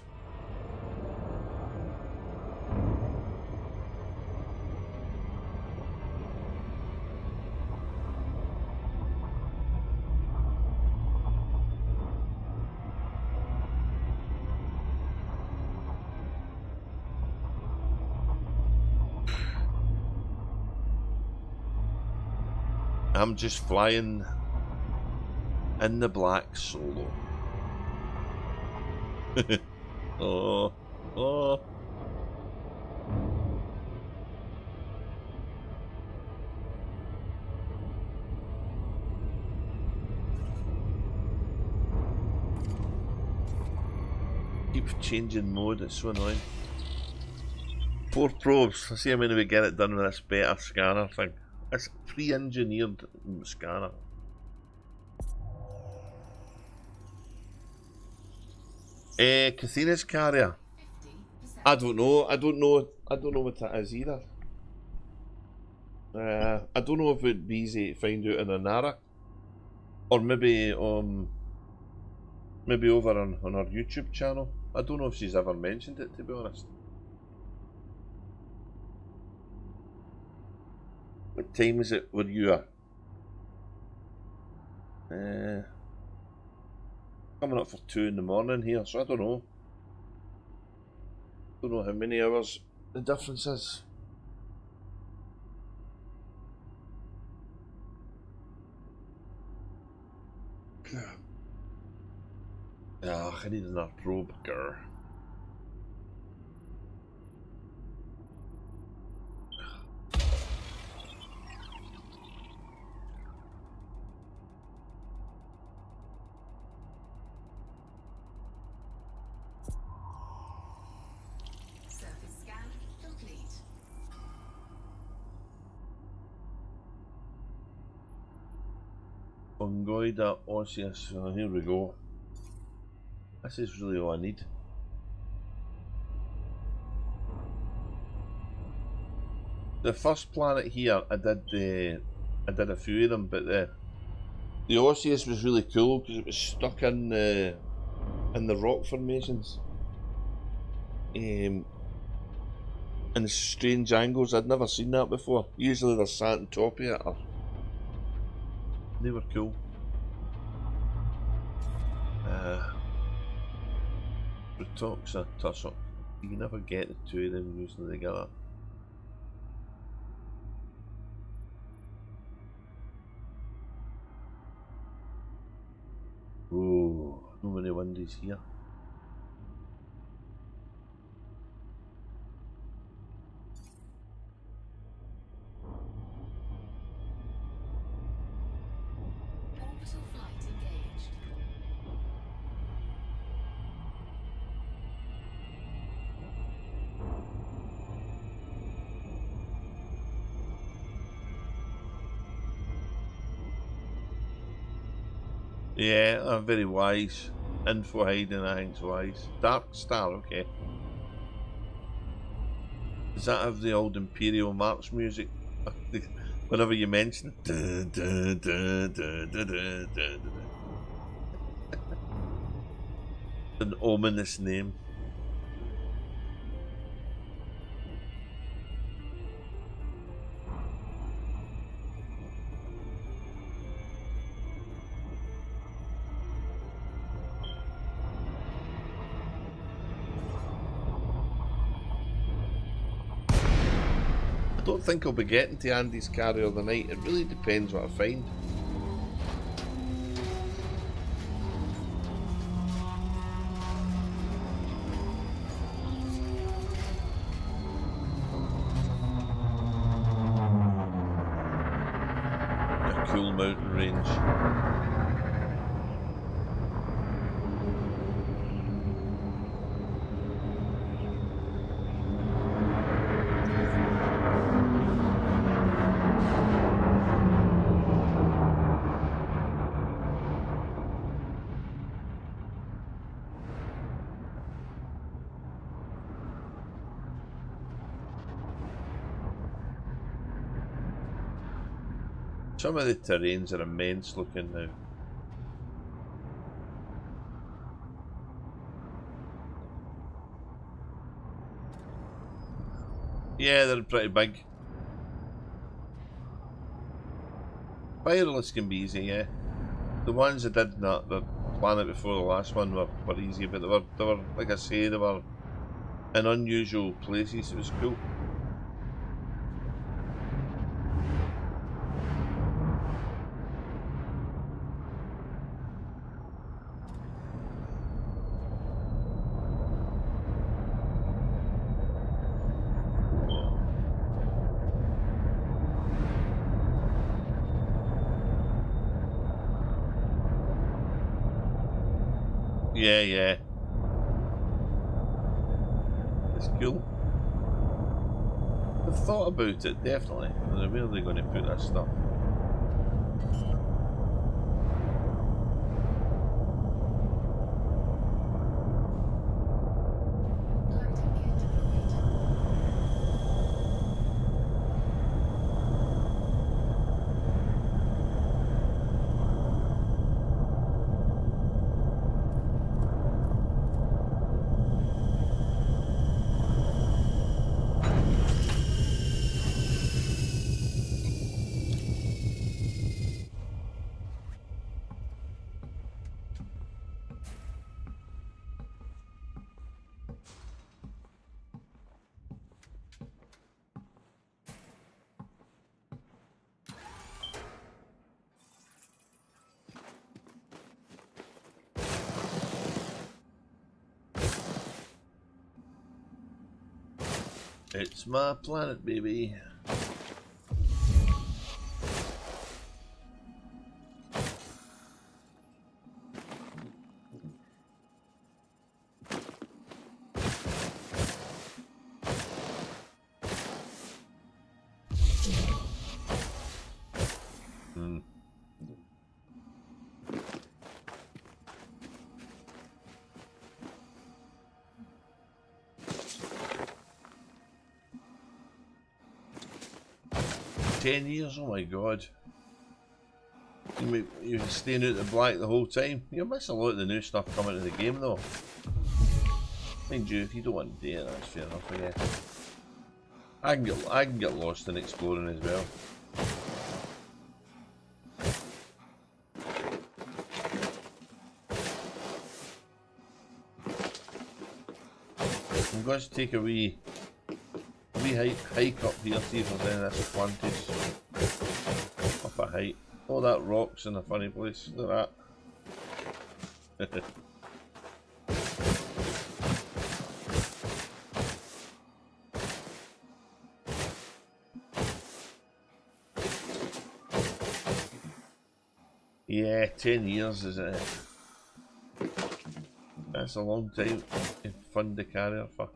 I'm just flying in the black solo. Oh. Keeps changing mode, it's so annoying. 4 probes. Let's see how many we get it done with this better scanner thing. It's a pre-engineered scanner. Cathina's carrier. I don't know what that is either. I don't know if it'd be easy to find out in a Nara. Or maybe over on our YouTube channel. I don't know if she's ever mentioned it, to be honest. What time is it where you are? Coming up for 2 in the morning here, so I don't know. Don't know how many hours the difference is. I need another probe, grr. Fungoida osseous. Oh, here we go. This is really all I need. The first planet here, I did a few of them, but the osseous was really cool because it was stuck in the rock formations, in strange angles. I'd never seen that before. Usually they're sat on top of it. Or they were cool. Protoxa tussock. You never get the two of them usually together. Oh, so many windies here. Orbital flight engaged. Yeah, I'm very wise. Info hiding, I think's wise. Dark Star, okay. Does that have the old Imperial March music? Whenever you mention it. An ominous name. I don't think I'll be getting to Andy's carrier tonight. It really depends what I find. A cool mountain range. Some of the terrains are immense looking now. Yeah, they're pretty big. Fireless can be easy, yeah. The ones I did not the planet before the last one were easy, but they were like I say, they were in unusual places. It was cool. Yeah, yeah. It's cool. I've thought about it, definitely. Where are they going to put that stuff? It's my planet, baby. 10 years, oh my god. You're staying out the black the whole time. You'll miss a lot of the new stuff coming to the game though. Mind you, if you don't want to do it, that's fair enough, I guess. I can get lost in exploring as well. I'm going to take a wee hike up here, see if there's any of this plantage up a height. Oh, that rock's in a funny place. Look at that. Yeah, 10 years is it? That's a long time to fund the carrier for.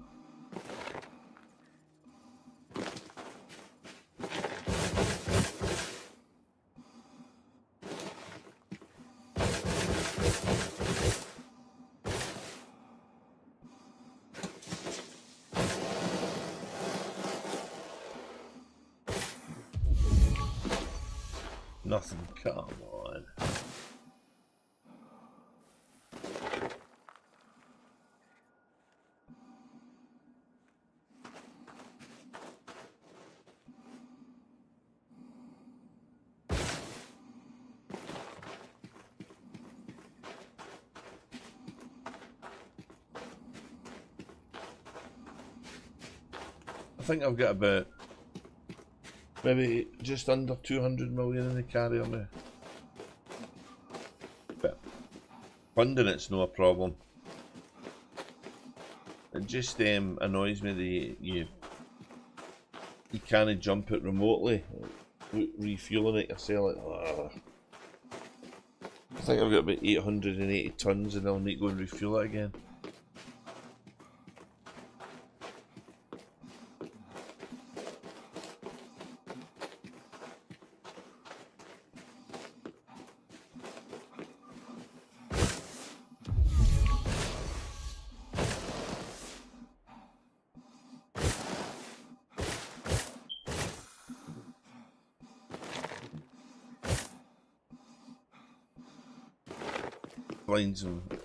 Nothing, come on. I think I've got about maybe just under 200 million in the carrier now. But funding it's no problem. It just annoys me that you can't jump it remotely, refueling it yourself. Like, I think I've got about 880 tons and I'll need to go and refuel it again.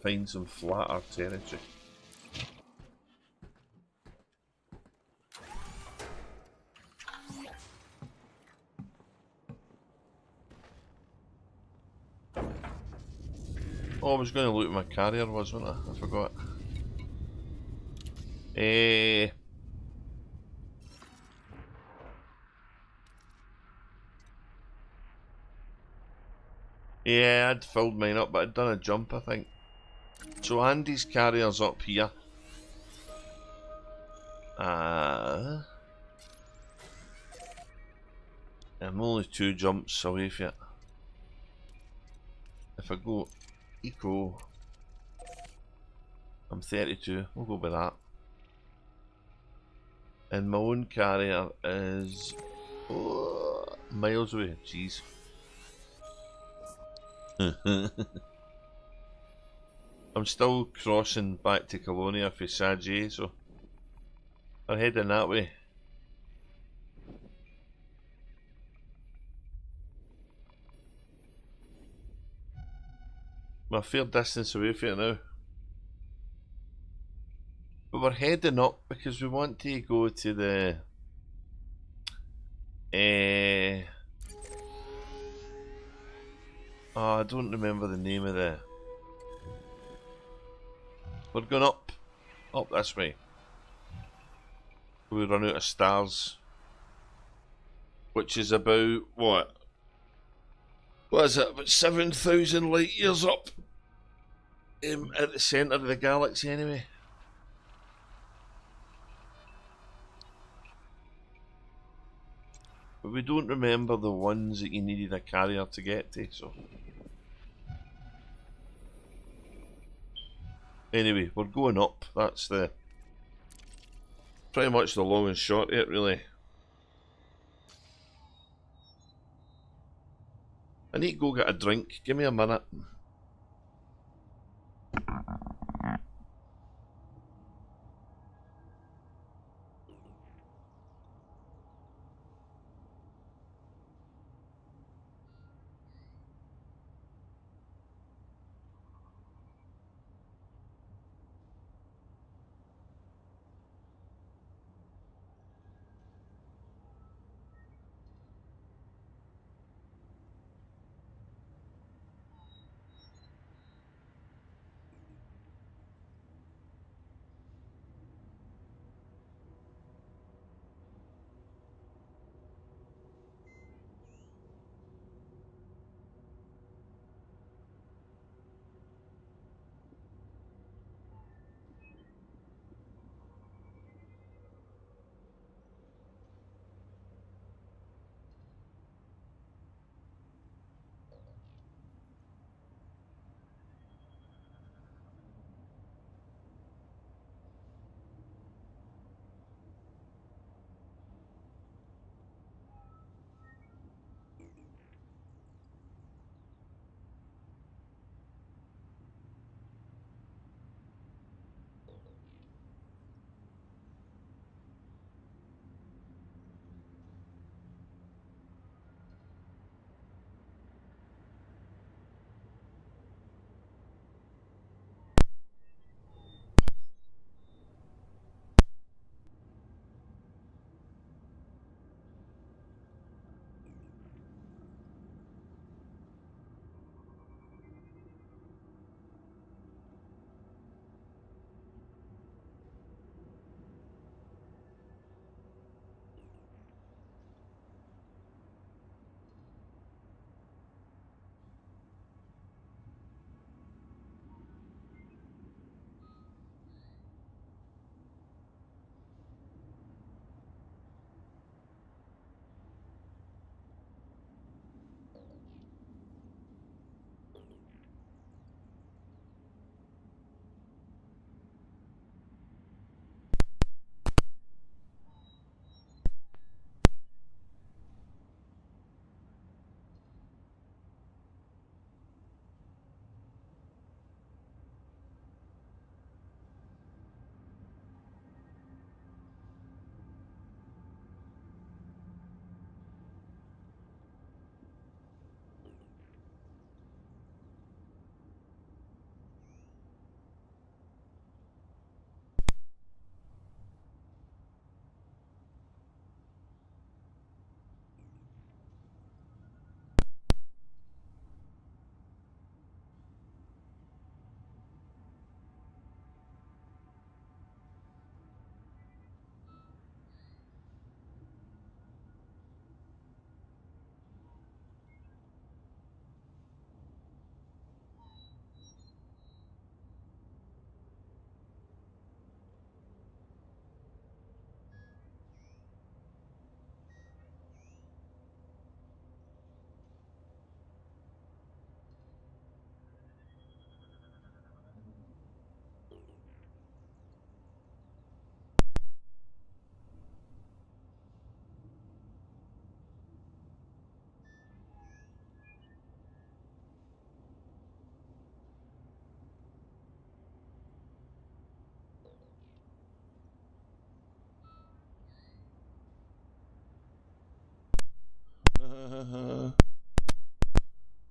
Find some flatter territory. Oh, I was going to look at my carrier wasn't I? I forgot. Yeah, I'd filled mine up, but I'd done a jump, I think. So Andy's carrier's up here. I'm only 2 jumps away from it. If I go eco, I'm 32. We'll go with that. And my own carrier is miles away. Jeez. I'm still crossing back to Colonia for Sag A, so I'm heading that way. We're a fair distance away from it now. But we're heading up because we want to go to the I don't remember the name of the. We're going up this way. We run out of stars, which is about what? What is it? About 7,000 light years up at the centre of the galaxy, anyway. But we don't remember the ones that you needed a carrier to get to, so. Anyway, we're going up. That's the pretty much the long and short of it, really. I need to go get a drink. Give me a minute.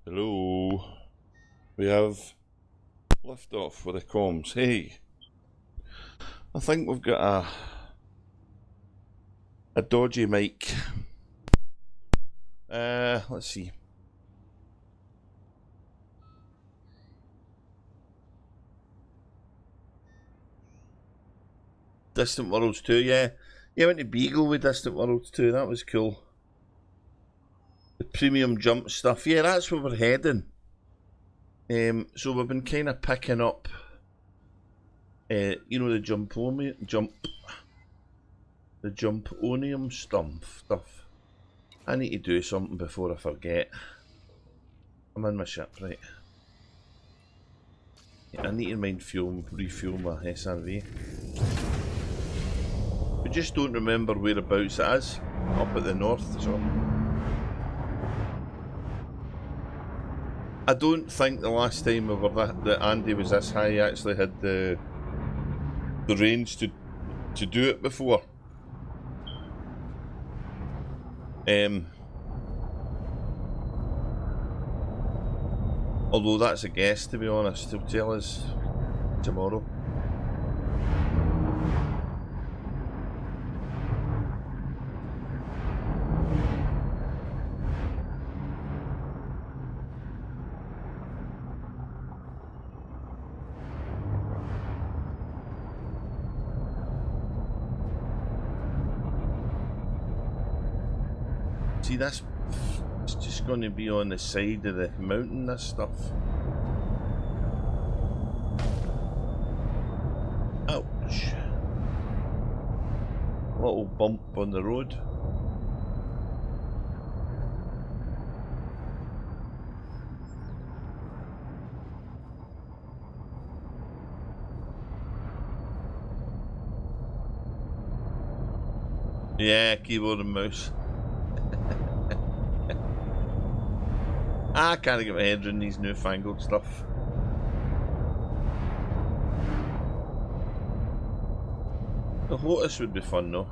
Hello. We have liftoff with the comms. Hey, I think we've got a dodgy mic. Let's see. Distant Worlds 2, yeah. Yeah, I went to Beagle with Distant Worlds 2, that was cool. The premium jump stuff, yeah, that's where we're heading. So we've been kind of picking up, you know, the jumponium stuff. I need to do something before I forget. I'm in my ship, right? Yeah, I need to refuel my SRV. We just don't remember whereabouts it is, up at the north, so. I don't think the last time we were that Andy was this high he actually had the range to do it before. Although that's a guess, to be honest, he'll tell us tomorrow. See, that's just going to be on the side of the mountain, this stuff. Ouch. Little bump on the road. Yeah, keyboard and mouse. I can't get my head around these newfangled stuff. The Lotus would be fun though.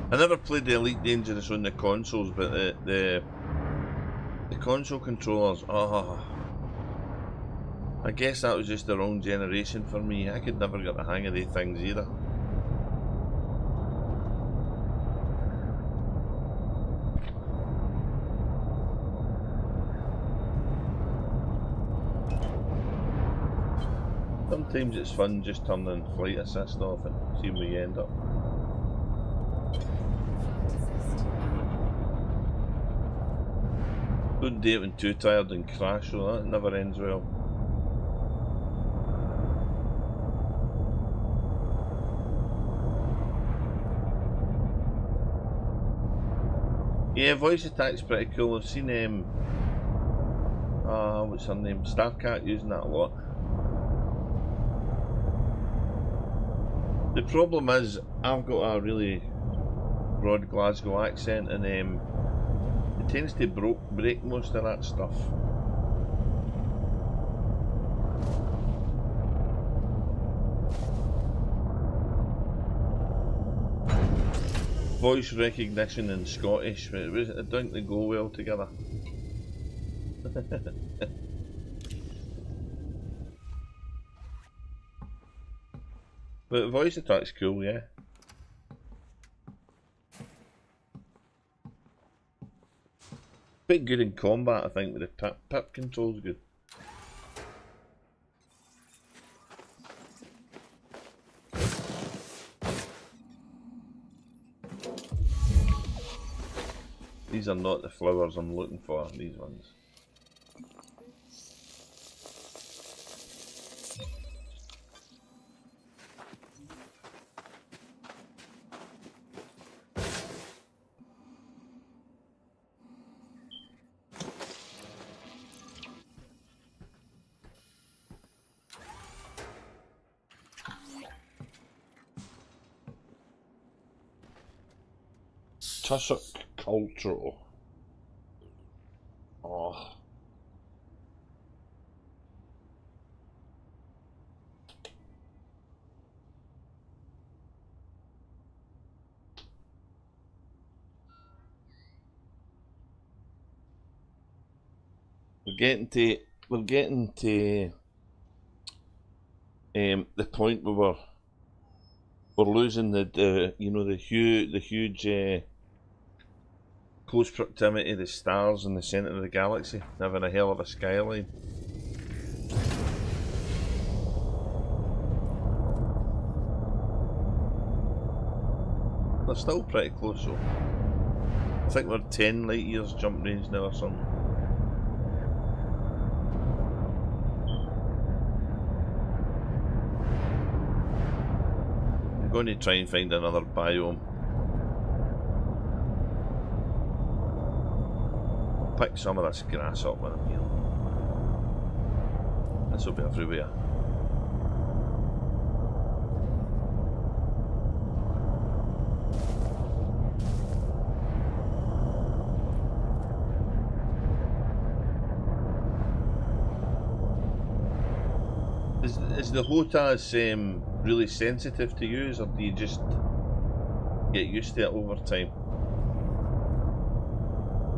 I never played the Elite Dangerous on the consoles, but the console controllers, I guess that was just the wrong generation for me. I could never get the hang of these things either. Sometimes it's fun just turning flight assist off and seeing where you end up. Don't do it when too tired and crash, so that never ends well. Yeah, voice attack's pretty cool. I've seen what's her name? Starcat using that a lot. The problem is I've got a really broad Glasgow accent, and it tends to break most of that stuff. Voice recognition in Scottish, it don't go well together. But voice attack's cool, yeah. Bit good in combat, I think, with the pip control's good. These are not the flowers I'm looking for, these ones. Tussock Cultural. Oh. We're getting to the point where we're losing the you know, the huge close proximity of the stars in the centre of the galaxy, having a hell of a skyline. They're still pretty close though. I think we're 10 light years jump range now or something. I'm going to try and find another biome. Pick some of this grass up when I'm here. This will be everywhere. Is the HOTAS really sensitive to use, or do you just get used to it over time?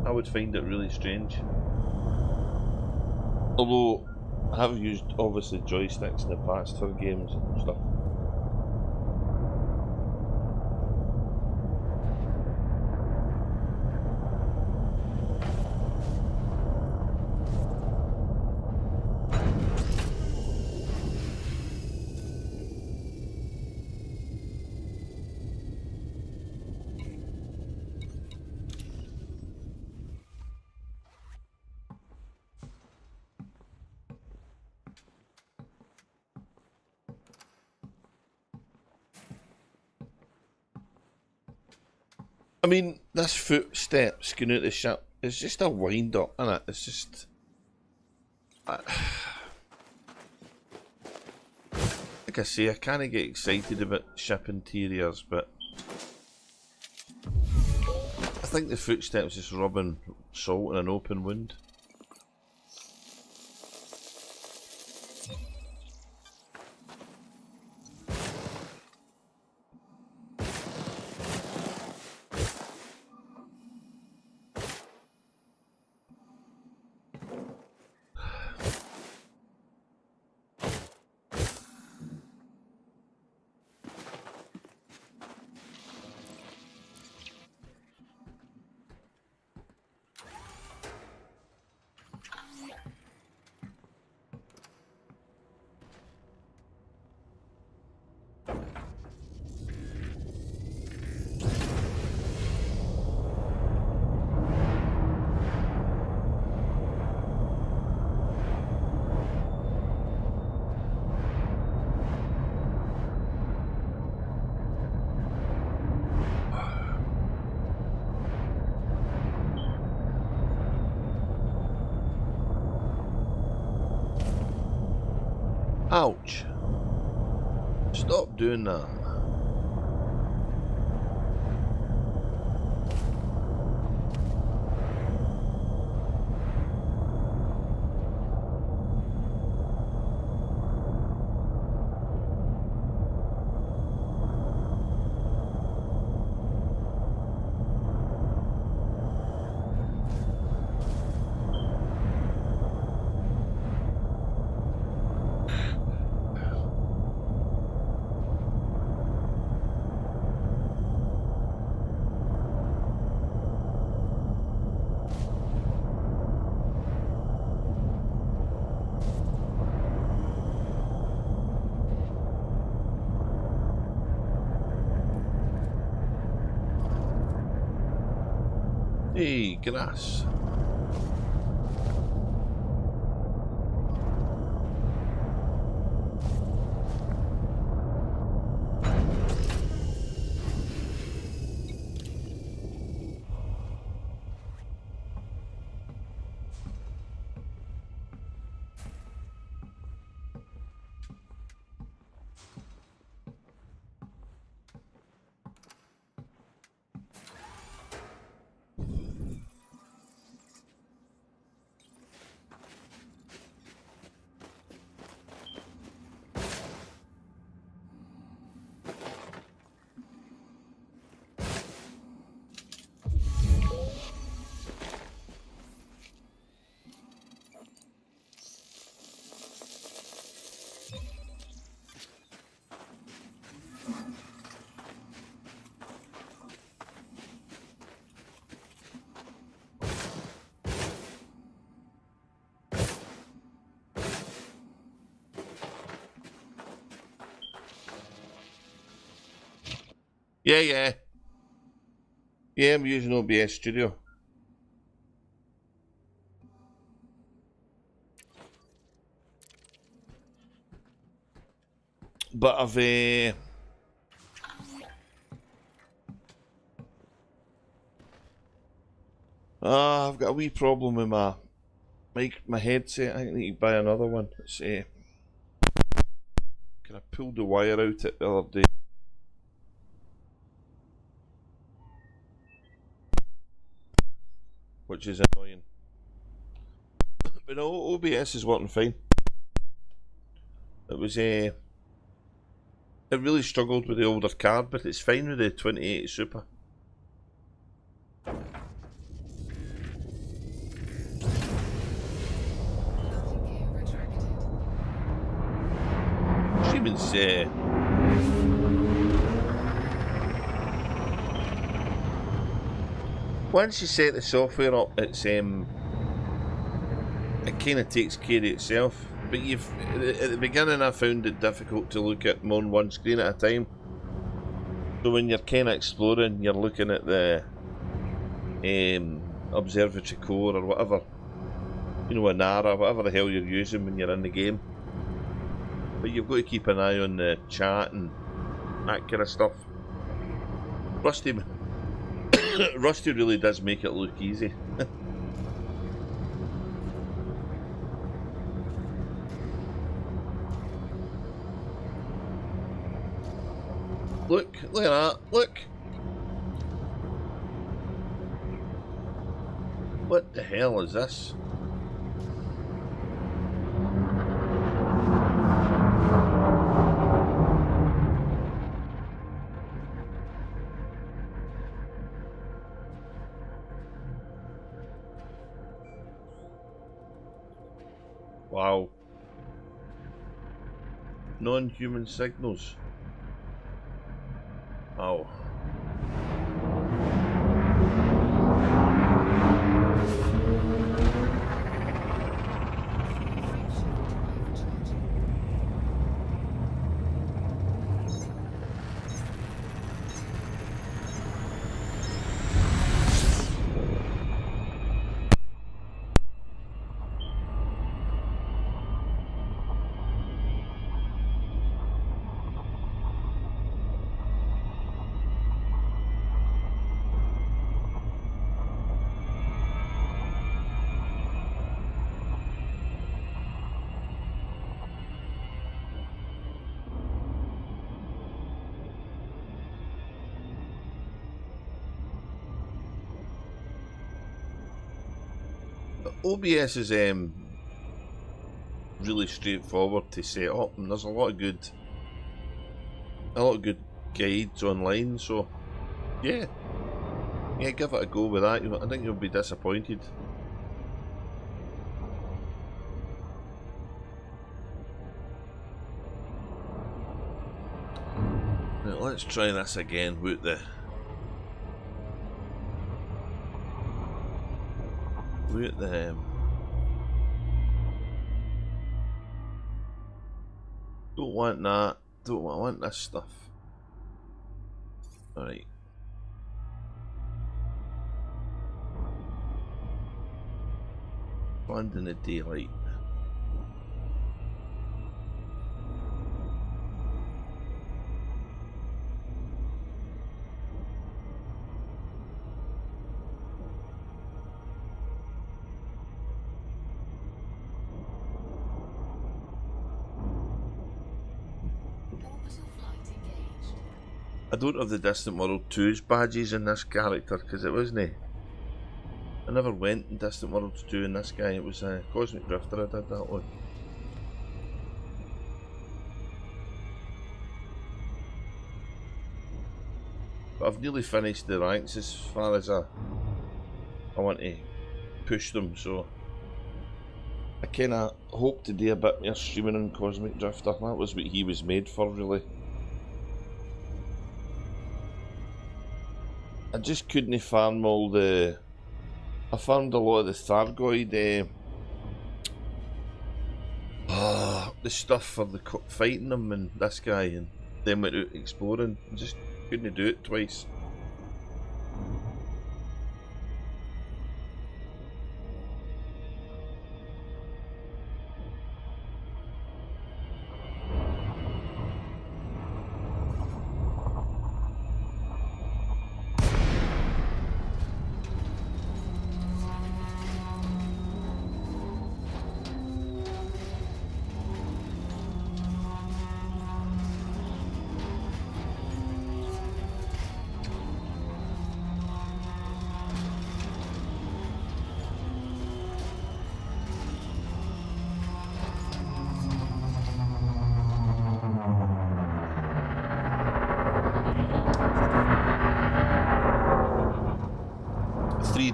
I would find it really strange. Although I have used obviously joysticks in the past for games and stuff. I mean, this footsteps going out the ship is just a wind up, isn't it? It's just... like I say, I kind of get excited about ship interiors, but I think the footsteps is rubbing salt in an open wound. Ouch. Stop doing that. Hey, grass. Yeah. Yeah, I'm using OBS Studio. But I've I've got a wee problem with my headset. I think I need to buy another one. It's kind of pulled the wire out it the other day. Which is annoying. But no, OBS is working fine. It was it really struggled with the older card, but it's fine with the 2080 Super. Streaming's once you set the software up, it's it kind of takes care of itself. But at the beginning, I found it difficult to look at more than one screen at a time. So when you're kind of exploring, you're looking at the observatory core or whatever, you know, a Nara, whatever the hell you're using when you're in the game. But you've got to keep an eye on the chat and that kind of stuff. Rusty really does make it look easy. Look at that, look! What the hell is this? Wow. Non-human signals. Oh. OBS is really straightforward to set up, and there's a lot of good guides online. So yeah, give it a go with that. I think you'll be disappointed. Now let's try this again with the don't want that. I want this stuff. Alright. Land in the daylight. Orbital flight engaged. I don't have the Distant World 2's badges in this character because it wasn't. I never went in Distant Worlds 2 in this guy. It was a Cosmic Drifter I did that one. But I've nearly finished the ranks as far as I want to push them, so I kinda hope to do a bit more streaming on Cosmic Drifter. That was what he was made for, really. I just couldn't farm all the... I farmed a lot of the Thargoid, the stuff for the fighting them and this guy, and then went out exploring. I just couldn't do it twice.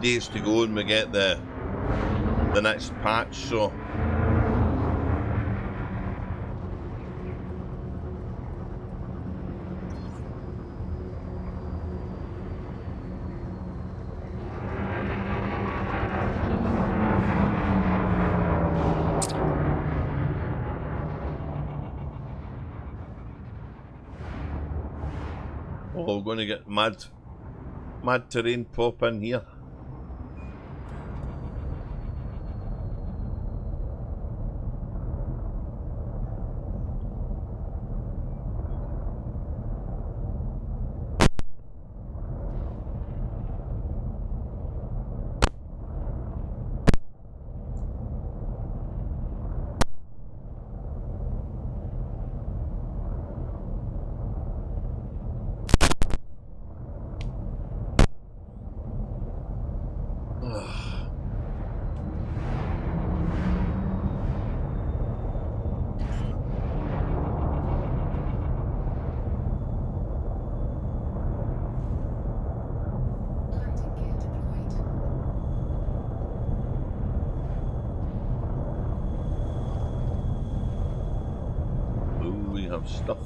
Days to go and we get the next patch, so we're going to get mad terrain pop in here. Stuff.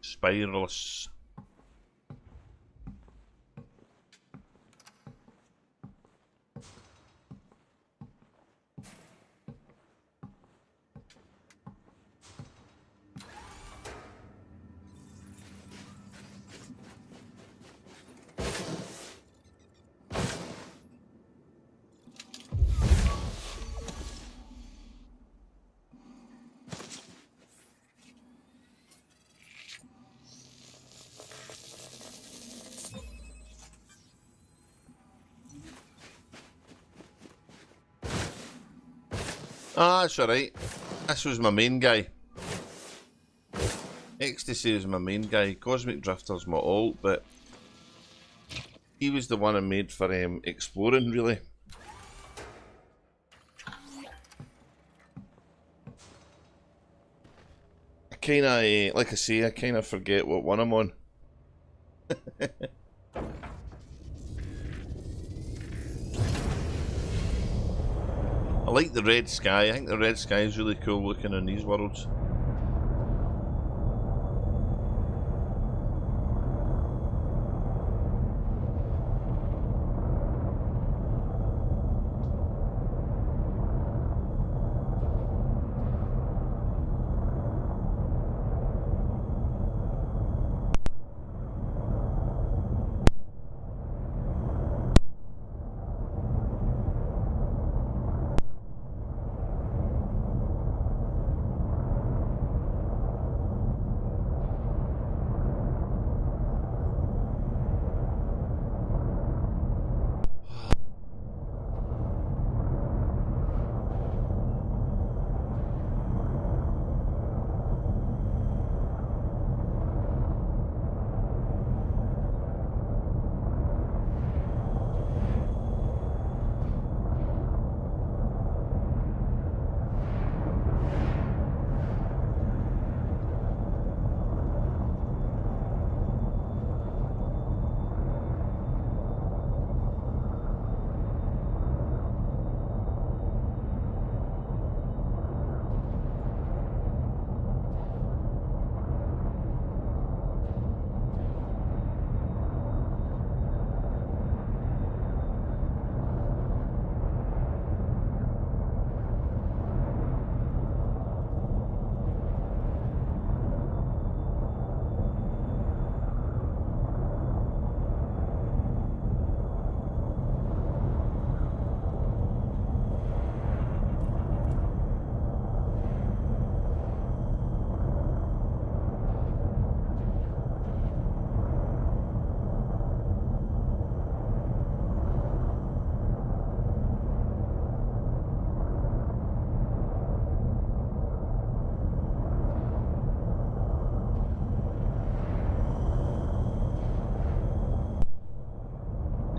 Spirals. Ah, that's alright. This was my main guy. Ecstasy was my main guy. Cosmic Drifter's my alt, but he was the one I made for exploring, really. I kinda, like I say, I kinda forget what one I'm on. I like the red sky. I think the red sky is really cool looking in these worlds.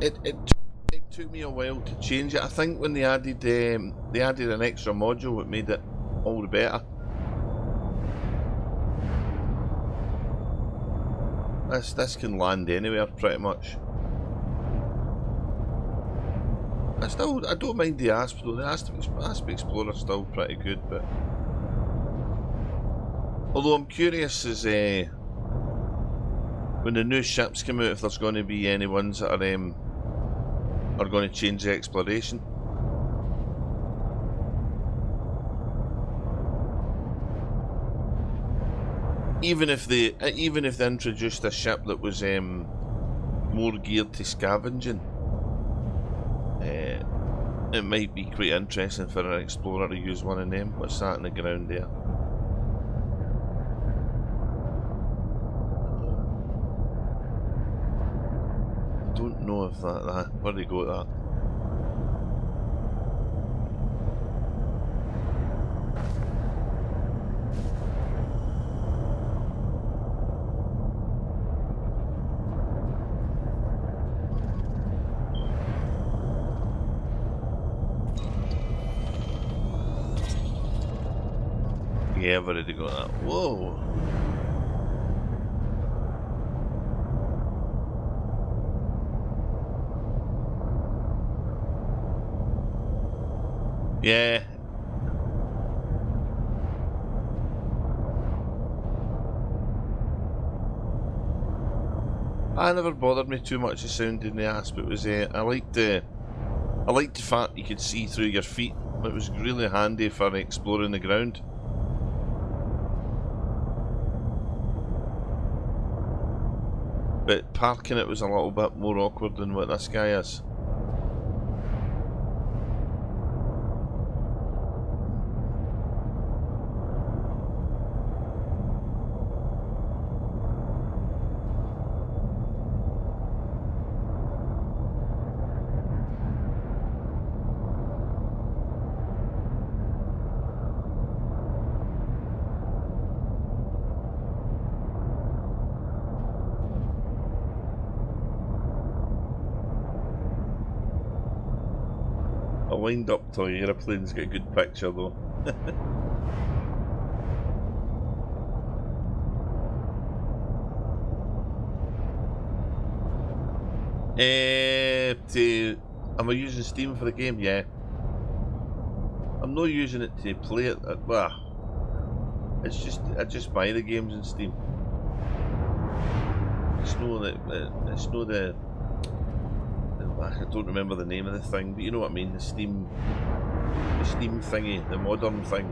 It took me a while to change it. I think when they added an extra module, it made it all the better. This can land anywhere pretty much. I don't mind the Asp though. The Asp Explorer's still pretty good, but although I'm curious as when the new ships come out, if there's going to be any ones that are going to change the exploration. Even if they introduced a ship that was more geared to scavenging, it might be quite interesting for an explorer to use one of them. What's that in the ground there? I don't know if that where they go at that. Yeah, where did they go at that? Whoa! Yeah. I never bothered me too much the sound in the Asp. It was I liked the fact you could see through your feet. It was really handy for exploring the ground. But parking it was a little bit more awkward than what this guy is. A wind-up toy aeroplane's got a good picture though. Am I using Steam for the game? Yeah. I'm not using it to play it. Well, it's just I just buy the games in Steam. It's no the I don't remember the name of the thing, but you know what I mean. The Steam thingy, the modern thing.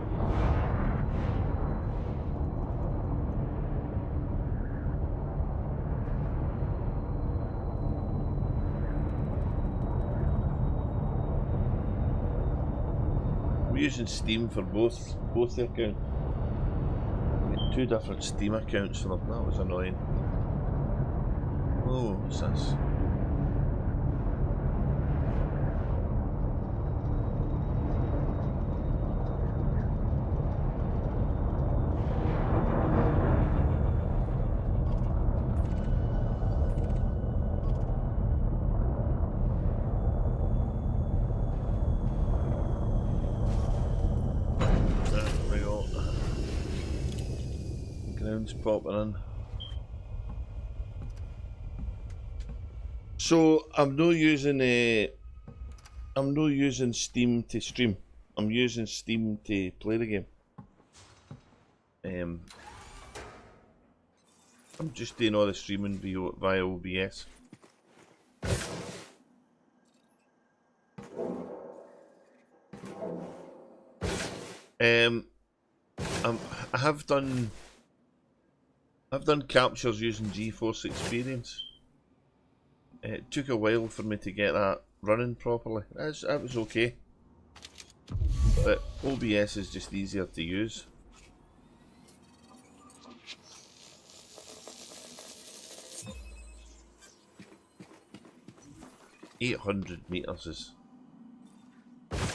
I'm using Steam for both the accounts. I got 2 different Steam accounts for them. That was annoying. Oh, what's this? Popping in. So I'm not using Steam to stream. I'm using Steam to play the game. I'm just doing all the streaming via OBS. I've done captures using GeForce Experience. It took a while for me to get that running properly. That was okay. But OBS is just easier to use. $800 meters is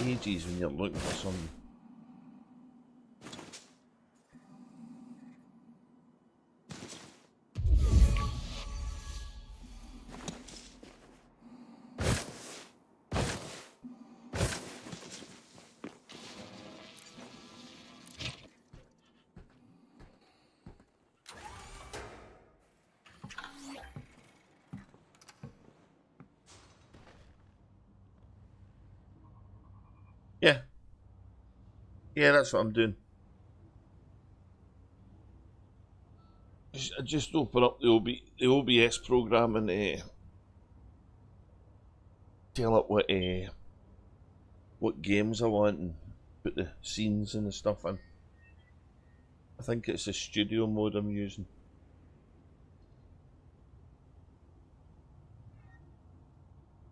ages when you're looking for something. Yeah. Yeah, that's what I'm doing. I just open up the OBS program and tell it what games I want and put the scenes and the stuff in. I think it's the studio mode I'm using.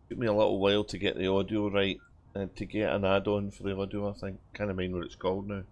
Took me a little while to get the audio right and to get an add-on for the audio, I think. Can't mind what it's called now.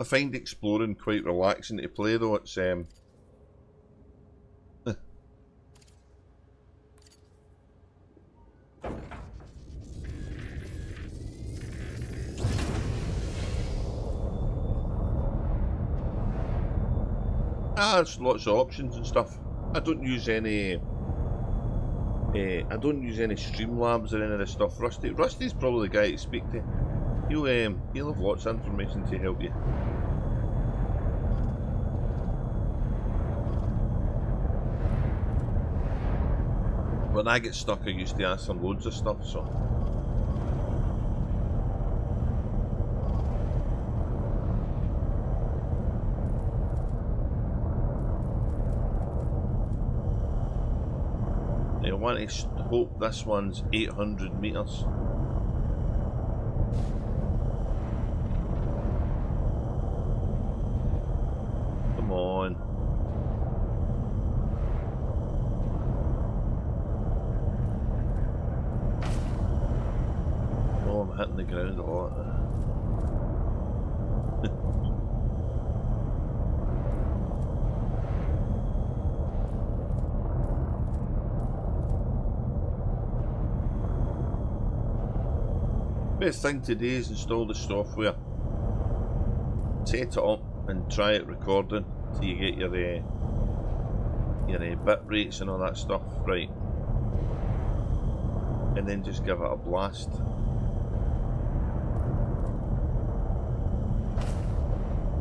I find exploring quite relaxing to play though. It's there's lots of options and stuff. I don't use any Streamlabs or any of this stuff. Rusty's probably the guy to speak to. He'll have lots of information to help you. When I get stuck, I used to ask him loads of stuff, so. I want to hope this one's 800 meters. Come on. Oh, I'm hitting the ground a lot. Best thing today is install the software, set it up and try it recording till you get your bit rates and all that stuff right, and then just give it a blast.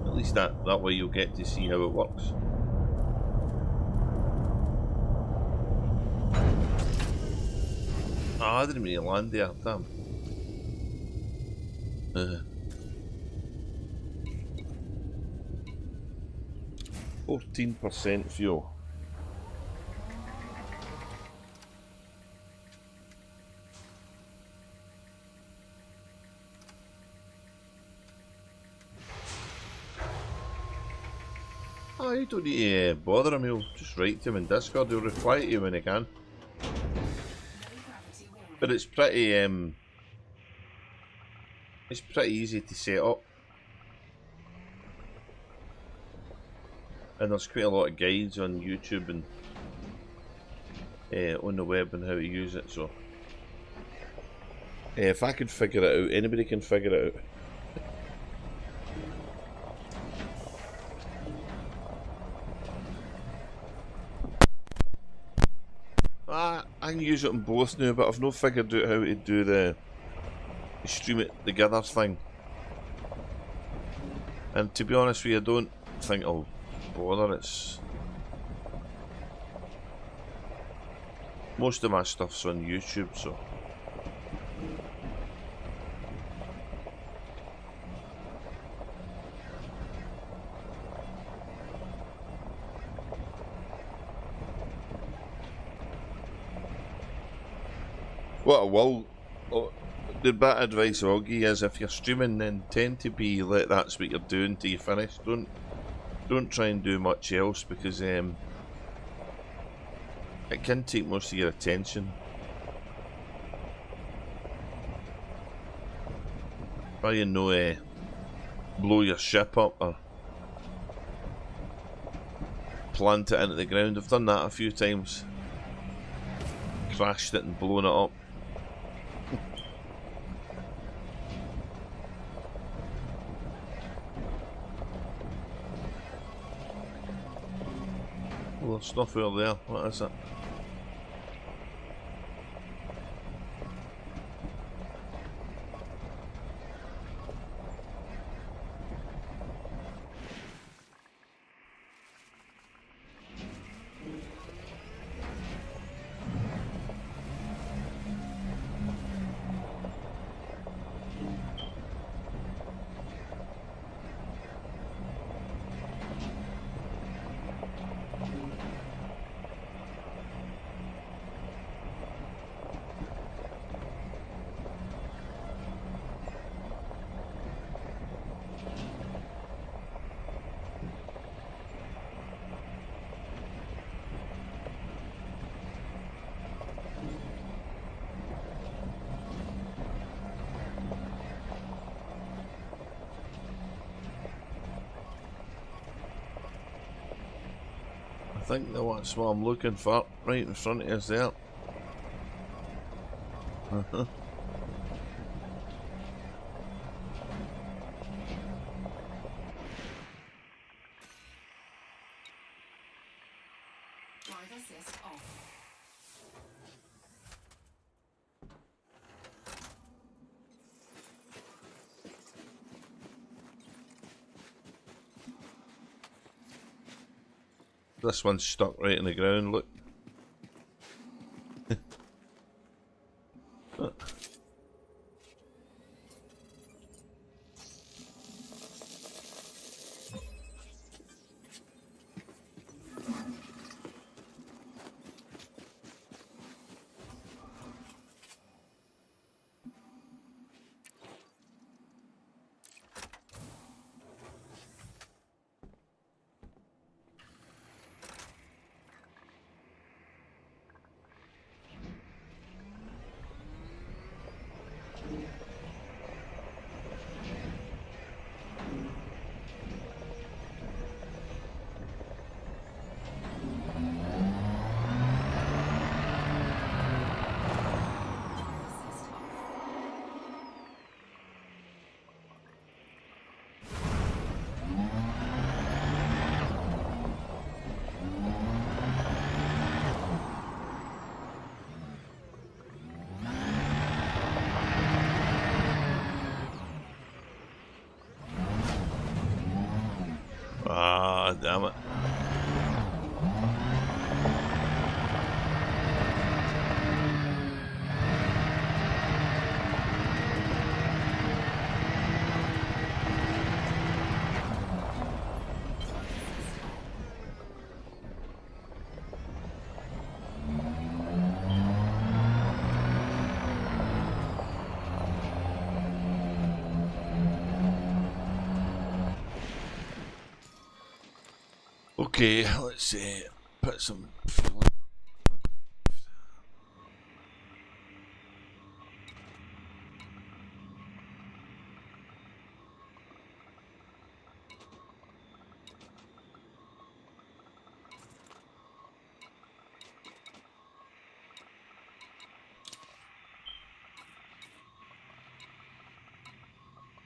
At least that way you'll get to see how it works. I didn't mean to land there, damn. 14% fuel. Oh, you don't need to bother him, he'll just write to him in Discord, he'll reply to you when he can. But it's pretty easy to set up. And there's quite a lot of guides on YouTube and on the web on how to use it, so if I could figure it out, anybody can figure it out. I can use it on both now, but I've not figured out how to do the stream it together thing. And to be honest with you, I don't think I'll bother. It's most of my stuff's on YouTube, so what I will, the bit of advice I'll give you is if you're streaming, then tend to be like that's what you're doing till you finish. Don't try and do much else, because it can take most of your attention. Try and no blow your ship up or plant it into the ground. I've done that a few times. Crashed it and blown it up. there's stuff over there. What is it? I think that's what I'm looking for, right in front of us there. Drive assist off. This one's stuck right in the ground, look. Ah, damn it. Okay, let's see. Put some fuel in.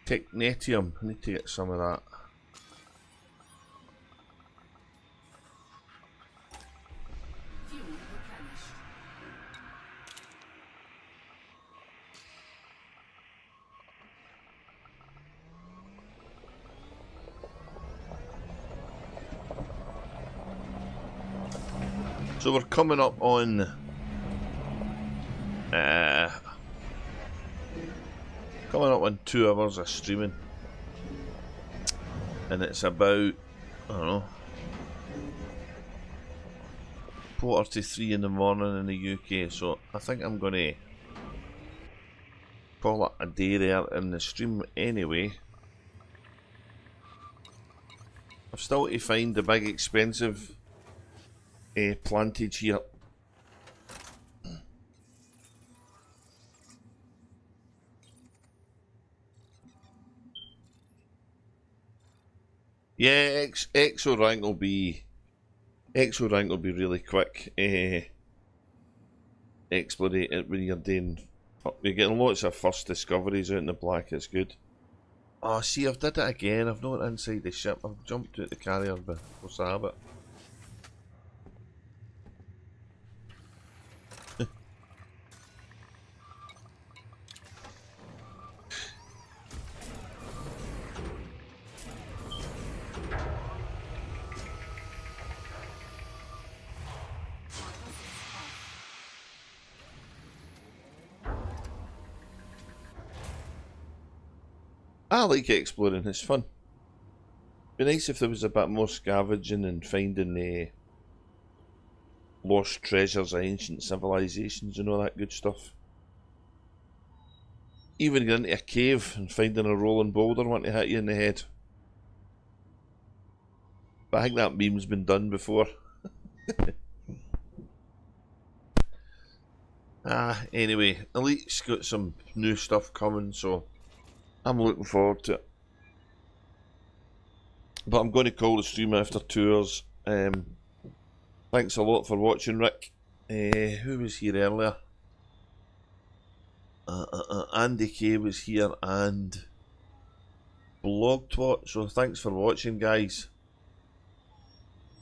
Technetium. I need to get some of that. Fuel replenished. So we're coming up on coming up on 2 hours of streaming, and it's about, I don't know, 4:43 in the morning in the UK, so I think I'm going to call it a day there in the stream anyway. I've still to find the big expensive plantage here. Yeah, exo rank will be really quick. Explorate it when you're doing. You're getting lots of first discoveries out in the black. It's good. Oh, see, I've did it again. I've not inside the ship. I've jumped out the carrier, but what's the habit? I like exploring, it's fun. Be nice if there was a bit more scavenging and finding lost treasures of ancient civilizations and all that good stuff. Even going into a cave and finding a rolling boulder wanting to hit you in the head. But I think that meme's been done before. Anyway, Elite's got some new stuff coming, so I'm looking forward to it. But I'm going to call the stream after 2 hours. Thanks a lot for watching, Rick. Who was here earlier? Andy K was here and BlogTwat. So thanks for watching, guys.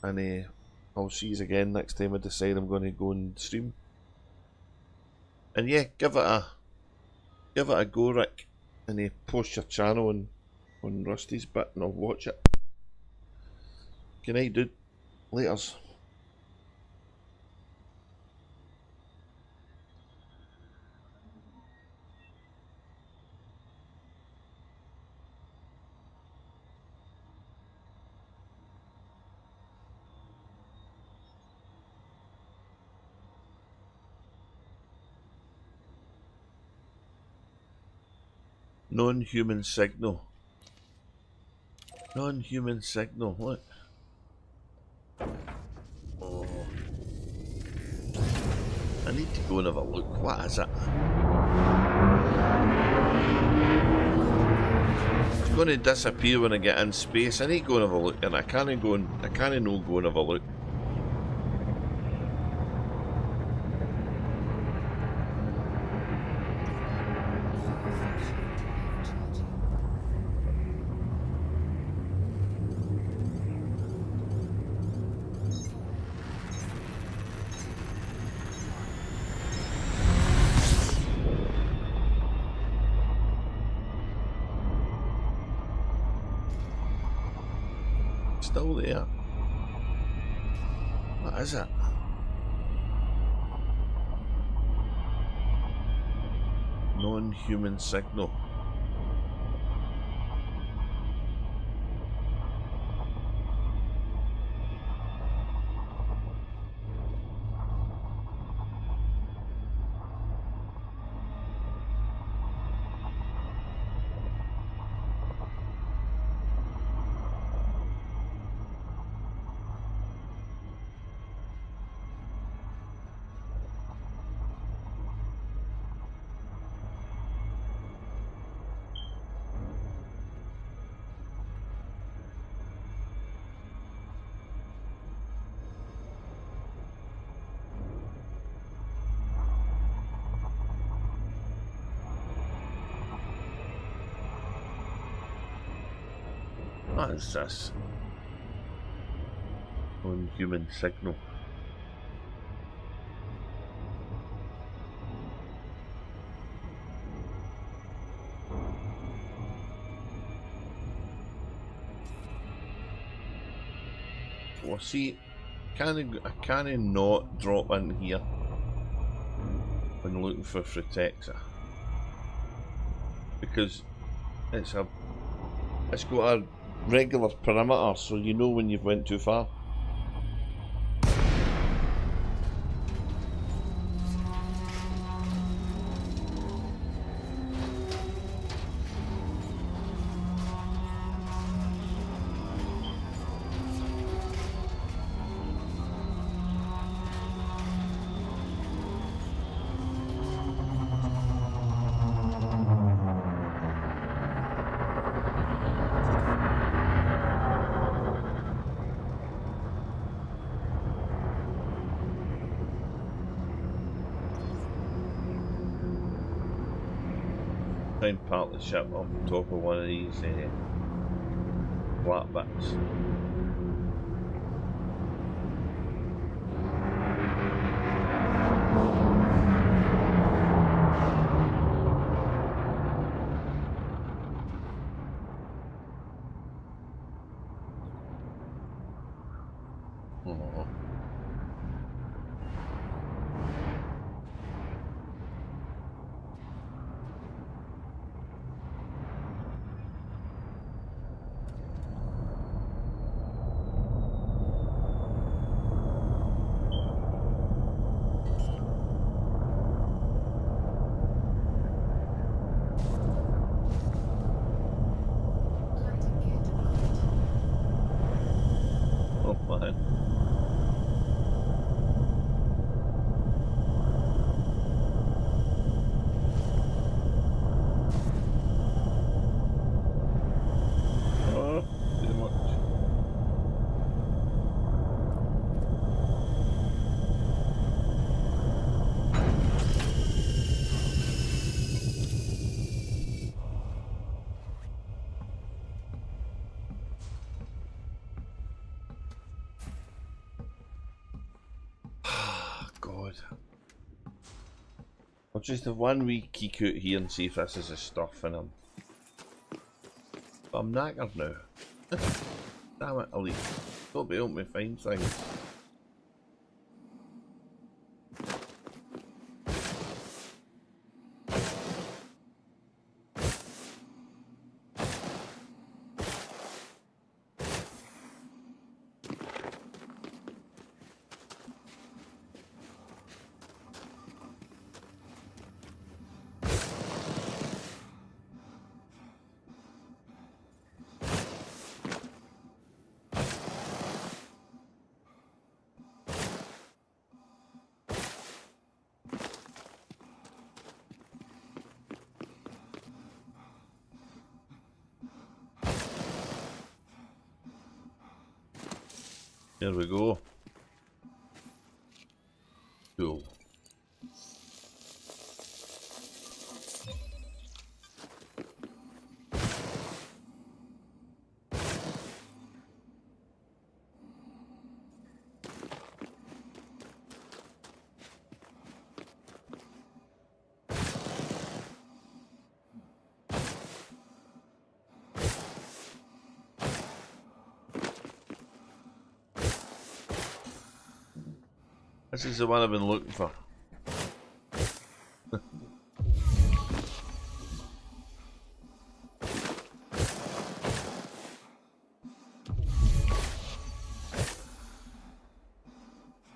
And I'll see you again next time I decide I'm going to go and stream. And yeah, give it a go, Rick. And post your channel on Rusty's bit, and I'll watch it. Good night, dude. Laters. Non-human signal. Non-human signal, what? Oh. I need to go and have a look. What is it? It's going to disappear when I get in space. I need to go and have a look, and I can't not go and have a look. Still there. What is it? Non-human signal. What is this? Non-human signal. Well, see, I can't not drop in here when looking for Frutexa, because it's got a regular perimeter, so you know when you've went too far. Try and park the ship up on top of one of these flat bits. Oh. I'll just have one wee geek out here and see if this is the stuff in him. But I'm knackered now. Damn it, Elite. Don't be helping me find things. There we go. Cool. This is the one I've been looking for.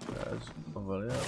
That's over there.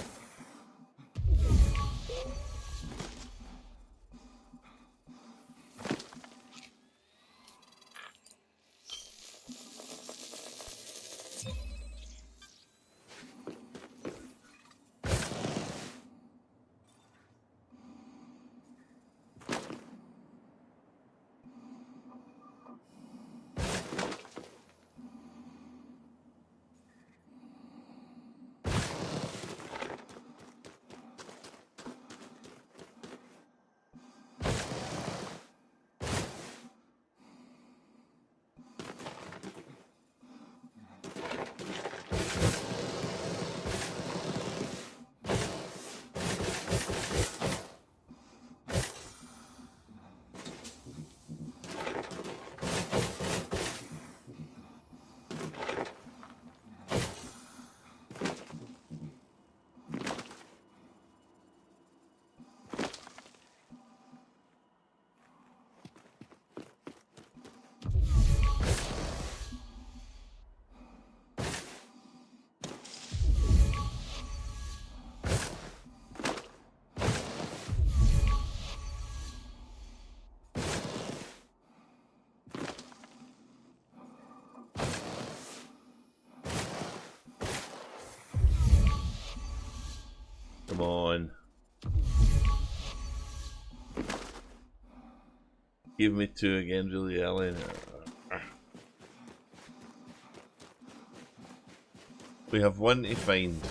Come on. Give me two again really early. We have one to find.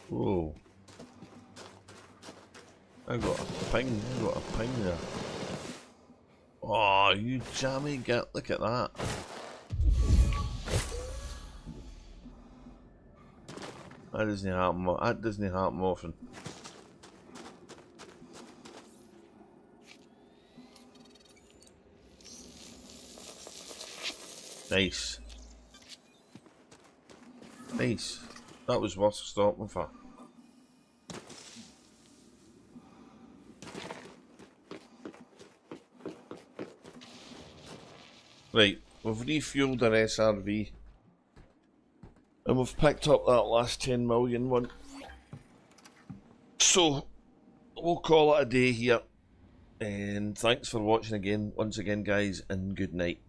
Whoa. I got a ping there. Oh, you jammy git, look at that. That doesn't happen often. Nice. Nice. That was worth stopping for. Right, we've refueled our SRV. And we've picked up that last 10 million one. So, we'll call it a day here. And thanks for watching again, once again guys, and good night.